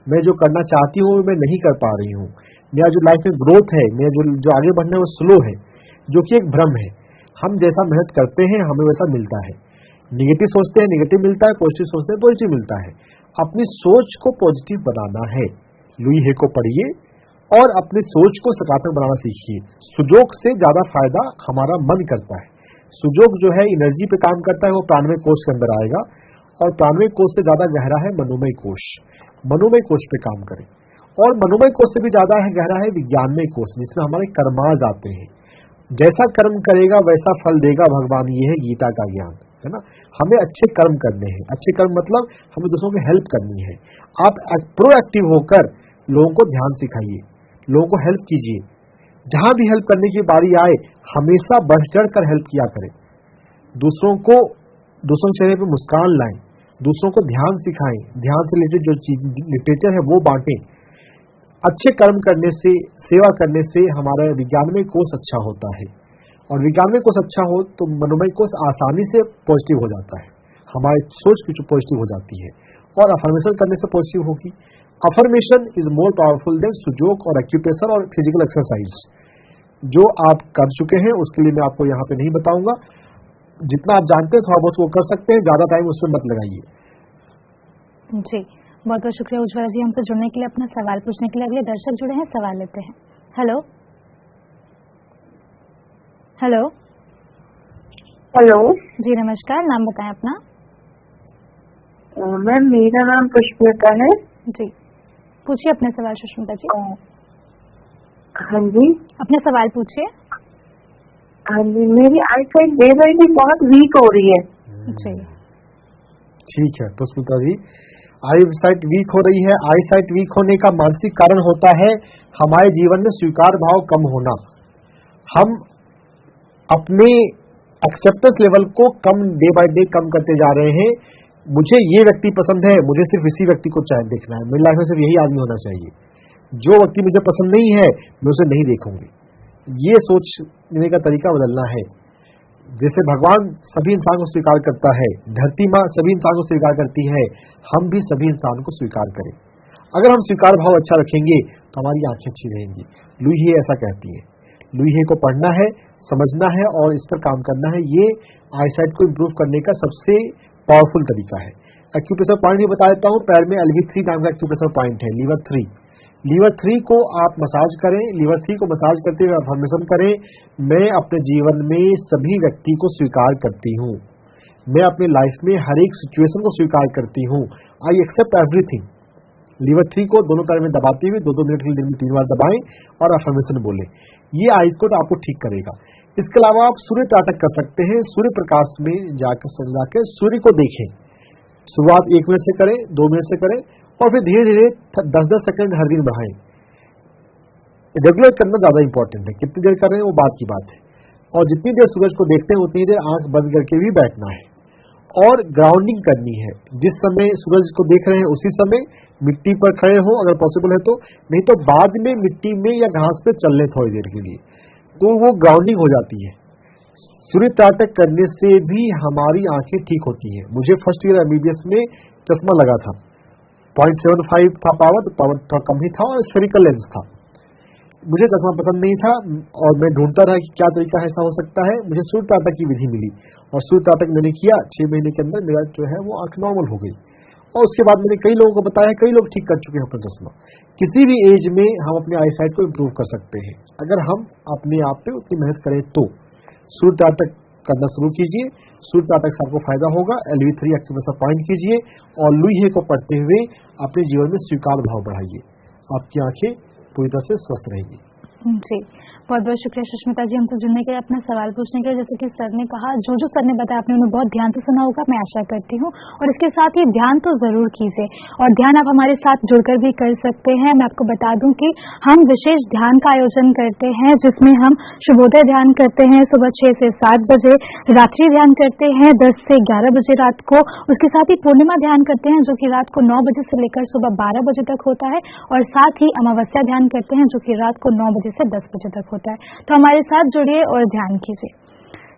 मैं जो करना चाहती हूँ मैं नहीं कर पा रही हूँ, मेरा जो लाइफ में ग्रोथ है, मेरा जो आगे बढ़ना है वो स्लो है, जो कि एक भ्रम है। हम जैसा मेहनत करते हैं हमें वैसा मिलता है। निगेटिव सोचते हैं निगेटिव मिलता है, पॉजिटिव सोचते हैं पॉजिटिव मिलता है। अपनी सोच को पॉजिटिव बनाना है। लुई हे को पढ़िए और अपनी सोच को सकारात्मक बनाना सीखिए। सुजोग से ज्यादा फायदा हमारा मन करता है। सुजोग जो है एनर्जी पे काम करता है, वो प्राणमय कोष के अंदर आएगा और प्राणमय कोष से ज्यादा गहरा है मनोमय कोष। मनोमय कोष पे काम करें और मनोमय कोष से भी ज्यादा है गहरा है विज्ञानमय कोष, जिसमें हमारे कर्माज आते हैं। जैसा कर्म करेगा वैसा फल देगा भगवान, ये है गीता का ज्ञान। है ना। हमें अच्छे कर्म करने हैं, अच्छे कर्म मतलब हमें दूसरों की हेल्प करनी है। आप प्रोएक्टिव होकर लोगों को ध्यान सिखाइए, लोगों को हेल्प कीजिए। जहां भी हेल्प करने की बारी आए हमेशा बढ़ चढ़ कर हेल्प किया करें। दूसरों के चेहरे पे मुस्कान लाएं, दूसरों को ध्यान सिखाएं, ध्यान से रिलेटेड जो चीज लिटरेचर है वो बांटें। अच्छे कर्म करने से, सेवा करने से हमारा विज्ञानमय कोष अच्छा होता है, और विज्ञानमय कोष अच्छा हो तो मनोमय कोष आसानी से पॉजिटिव हो जाता है, हमारी सोच की पॉजिटिव हो जाती है, और अफर्मेशन करने से पॉजिटिव होगी। Affirmation is more powerful than Sujok और एक्यूप्रेशर और फिजिकल एक्सरसाइज। जो आप कर चुके हैं उसके लिए मैं आपको यहाँ पे नहीं बताऊंगा, जितना आप जानते हैं थोड़ा बहुत वो कर सकते हैं, ज्यादा टाइम उसमें मत लगाइए।
जी, बहुत बहुत शुक्रिया उज्ज्वला जी हमसे जुड़ने के लिए, अपना सवाल पूछने के लिए। अगले दर्शक जुड़े हैं, सवाल लेते हैं। हेलो हेलो
हेलो
जी नमस्कार, नाम बताएं अपना।
मैम मेरा नाम पुष्पिता है।
जी पूछिए अपने सवाल सुष्मिता जी।
हाँ जी,
अपने सवाल पूछिए।
हाँ जी, मेरी आई साइट डे बाई डे बहुत वीक हो रही है।
जी
ठीक है पुष्पिता जी, आई साइट वीक हो रही है। आई साइट वीक होने का मानसिक कारण होता है हमारे जीवन में स्वीकार भाव कम होना। हम अपने एक्सेप्टेंस लेवल को कम डे बाय डे कम करते जा रहे हैं। मुझे ये व्यक्ति पसंद है, मुझे सिर्फ इसी व्यक्ति को चाहे देखना है, मेरी लाइफ में सिर्फ यही आदमी होना चाहिए, जो व्यक्ति मुझे पसंद नहीं है मैं उसे नहीं देखूंगी। ये सोचने का तरीका बदलना है। जैसे भगवान सभी इंसान को स्वीकार करता है, धरती माँ सभी इंसान को स्वीकार करती है, हम भी सभी इंसान को स्वीकार करें। अगर हम स्वीकार भाव अच्छा रखेंगे तो हमारी आंखें अच्छी रहेंगी। लुई हे ऐसा कहती है। लुई हे को पढ़ना है, समझना है और इस पर काम करना है। ये आईसाइट को इम्प्रूव करने का सबसे पावरफुल तरीका है। एक्यूप्रेशर पॉइंट भी बता देता हूँ, पैर में LV3 नाम का एक्यूप्रेशर पॉइंट है, लीवर 3। लीवर 3 को आप मसाज करें, लीवर 3 को मसाज करते हुए अफर्मेशन करें। मैं अपने जीवन में सभी व्यक्ति को स्वीकार करती हूँ, मैं अपनी लाइफ में हर एक सिचुएशन को स्वीकार करती हूँ। I accept everything. लीवर 3 को दोनों पैर में दबाते हुए 2-2 मिनट के लिए दिन में 3 बार दबाएं और अफर्मेशन बोलें। ये आइज को आपको ठीक करेगा। इसके अलावा आप सूर्य त्राटक कर सकते हैं। सूर्य प्रकाश में जाकर सूर्य को देखें। शुरुआत 1 मिनट से करें, 2 मिनट से करें और फिर धीरे धीरे 10-10 सेकंड हर दिन बढ़ाएं। रेगुलर करना ज्यादा इंपॉर्टेंट है, कितनी देर कर रहे हैं वो बात की बात है। और जितनी देर सूरज को देखते हैं उतनी देर आंख बंद करके भी बैठना है और ग्राउंडिंग करनी है। जिस समय सूरज को देख रहे हैं उसी समय मिट्टी पर खड़े हो अगर पॉसिबल है तो, नहीं तो बाद में मिट्टी में या घास पे चल लें थोड़ी देर के लिए, तो वो ग्राउंडिंग हो जाती है। सूर्य त्राटक करने से भी हमारी आंखें ठीक होती हैं। मुझे फर्स्ट ईयर MBBS में चश्मा लगा था, 0.75 था पावर, तो पावर थोड़ा कम ही था और स्फेरिकल लेंस था। मुझे चश्मा पसंद नहीं था और मैं ढूंढता रहा कि क्या तरीका ऐसा हो सकता है। मुझे सूर्य त्राटक की विधि मिली और सूर्य त्राटक मैंने किया। 6 महीने के अंदर मेरा जो है वो आंख नॉर्मल हो गई और उसके बाद मैंने कई लोगों को बताया, कई लोग ठीक कर चुके हैं अपना चश्मा। किसी भी एज में हम अपने आईसाइट को इम्प्रूव कर सकते हैं अगर हम अपने आप पे उतनी मेहनत करें तो। सूर्य त्राटक करना शुरू कीजिए, सूर्य त्राटक से आपको फायदा होगा। LV3 एक्यूप्रेशर पॉइंट कीजिए और लुई हे को पढ़ते हुए अपने जीवन में स्वीकार भाव बढ़ाइए। आपकी आंखें पूरी तरह से स्वस्थ रहेगी।
जी बहुत बहुत शुक्रिया सुष्मिता जी हमसे जुड़ने के लिए, अपना सवाल पूछने के लिए। जैसे कि सर ने कहा, जो सर ने बताया आपने उन्हें बहुत ध्यान से सुना होगा, मैं आशा करती हूँ। और इसके साथ ही ध्यान तो जरूर कीजिए और ध्यान आप हमारे साथ जुड़कर भी कर सकते हैं। मैं आपको बता दूं कि हम विशेष ध्यान का आयोजन करते हैं जिसमें हम शुभोदय ध्यान करते हैं सुबह 6 से 7 बजे, रात्रि ध्यान करते हैं 10 से 11 बजे रात को, उसके साथ ही पूर्णिमा ध्यान करते हैं जो कि रात को 9 बजे से लेकर सुबह 12 बजे तक होता है, और साथ ही अमावस्या ध्यान करते हैं जो कि रात को 9 बजे से 10 बजे तक होता है। तो हमारे साथ जुड़िए और ध्यान कीजिए।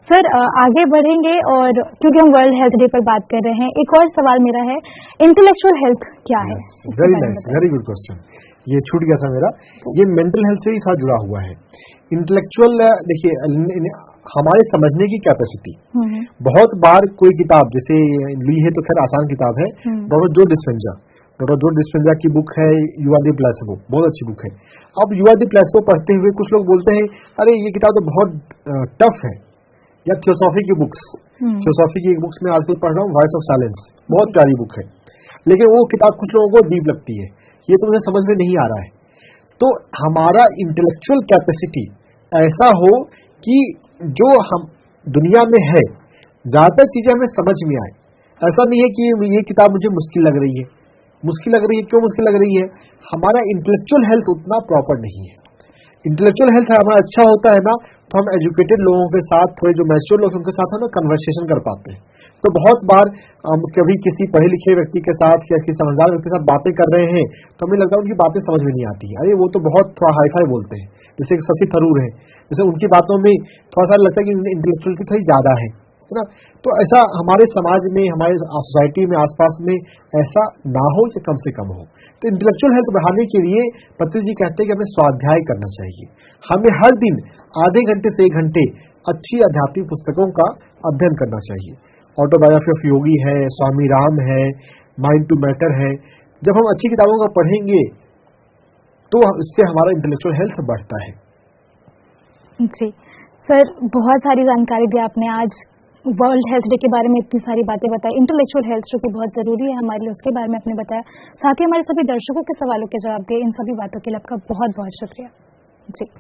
सर आगे बढ़ेंगे और क्योंकि हम वर्ल्ड हेल्थ डे पर बात कर रहे हैं, एक और सवाल मेरा है, इंटेलेक्चुअल हेल्थ क्या है?
Very nice, very good question. ये छूट गया था मेरा। ये मेंटल हेल्थ से ही साथ जुड़ा हुआ है। इंटेलेक्चुअल, देखिए हमारे समझने की कैपेसिटी, बहुत बार कोई किताब जैसे लुई हे तो खैर आसान किताब है, डॉक्टर जो डिस्पेंजा की बुक है यू आर द प्लेसिबो, बहुत अच्छी बुक है। अब यू आर द प्लेसिबो पढ़ते हुए कुछ लोग बोलते हैं अरे ये किताब तो बहुत टफ है। या थियोसॉफी की बुक्स, थियोसॉफी की एक बुक्स में आजकल पढ़ रहा हूँ, वॉइस ऑफ साइलेंस, बहुत प्यारी बुक है, लेकिन वो किताब कुछ लोगों को डीप लगती है, ये तो मुझे समझ में नहीं आ रहा है। तो हमारा इंटेलेक्चुअल कैपेसिटी ऐसा हो कि जो हम दुनिया में है ज्यादातर चीजें हमें समझ में आए। ऐसा नहीं है कि ये किताब मुझे मुश्किल लग रही है। मुश्किल लग रही है, क्यों मुश्किल लग रही है? हमारा इंटेलेक्चुअल हेल्थ उतना प्रॉपर नहीं है। इंटेलेक्चुअल हेल्थ हमारा अच्छा होता है ना, तो हम एजुकेटेड लोगों के साथ, थोड़े जो मैच्योर लोग उनके साथ हम ना कन्वर्सेशन कर पाते हैं। तो बहुत बार कभी किसी पढ़े लिखे व्यक्ति के साथ या किसी समझदार व्यक्ति के साथ बातें कर रहे हैं तो हमें लगता है उनकी बातें समझ में नहीं आती है। अरे वो तो बहुत थोड़ा हाईफाई बोलते हैं, जैसे शशि थरूर है, जैसे उनकी बातों में थोड़ा सा लगता है कि इंटेलेक्चुअलिटी थोड़ी ज्यादा है ना। तो ऐसा हमारे समाज में, हमारे सोसाइटी में, आसपास में ऐसा ना हो या कम से कम हो। तो इंटेलेक्चुअल हेल्थ बढ़ाने के लिए पत्री जी कहते हैं कि हमें स्वाध्याय करना चाहिए। हमें हर दिन आधे घंटे से 1 घंटे अच्छी आध्यात्मिक पुस्तकों का अध्ययन करना चाहिए। ऑटोबायोग्राफी ऑफ योगी है, स्वामी राम है, माइंड टू मैटर है। जब हम अच्छी किताबों का पढ़ेंगे तो इससे हमारा इंटेलेक्चुअल हेल्थ बढ़ता है।
जी सर, बहुत सारी जानकारी दी आपने। आज वर्ल्ड हेल्थ डे के बारे में इतनी सारी बातें बताई, इंटेलेक्चुअल हेल्थ जो कि बहुत जरूरी है हमारे लिए, उसके बारे में आपने बताया। साथ ही हमारे सभी दर्शकों के सवालों के जवाब दिए। इन सभी बातों के लिए आपका बहुत बहुत शुक्रिया। जी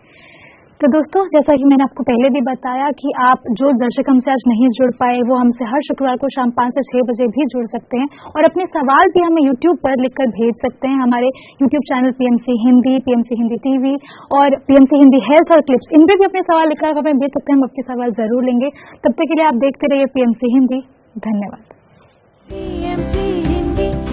तो दोस्तों, जैसा कि मैंने आपको पहले भी बताया कि आप जो दर्शक हमसे आज नहीं जुड़ पाए वो हमसे हर शुक्रवार को शाम 5 से 6 बजे भी जुड़ सकते हैं और अपने सवाल भी हमें YouTube पर लिखकर भेज सकते हैं। हमारे YouTube channel PMC Hindi, PMC Hindi TV और PMC हिंदी हेल्थ और क्लिप्स, इन पर भी अपने सवाल लिखकर हमें भेज सकते हैं। हम आपके सवाल जरूर लेंगे। तब तक के लिए आप देखते रहिए PMC हिंदी। धन्यवाद।
PMC हिंदी।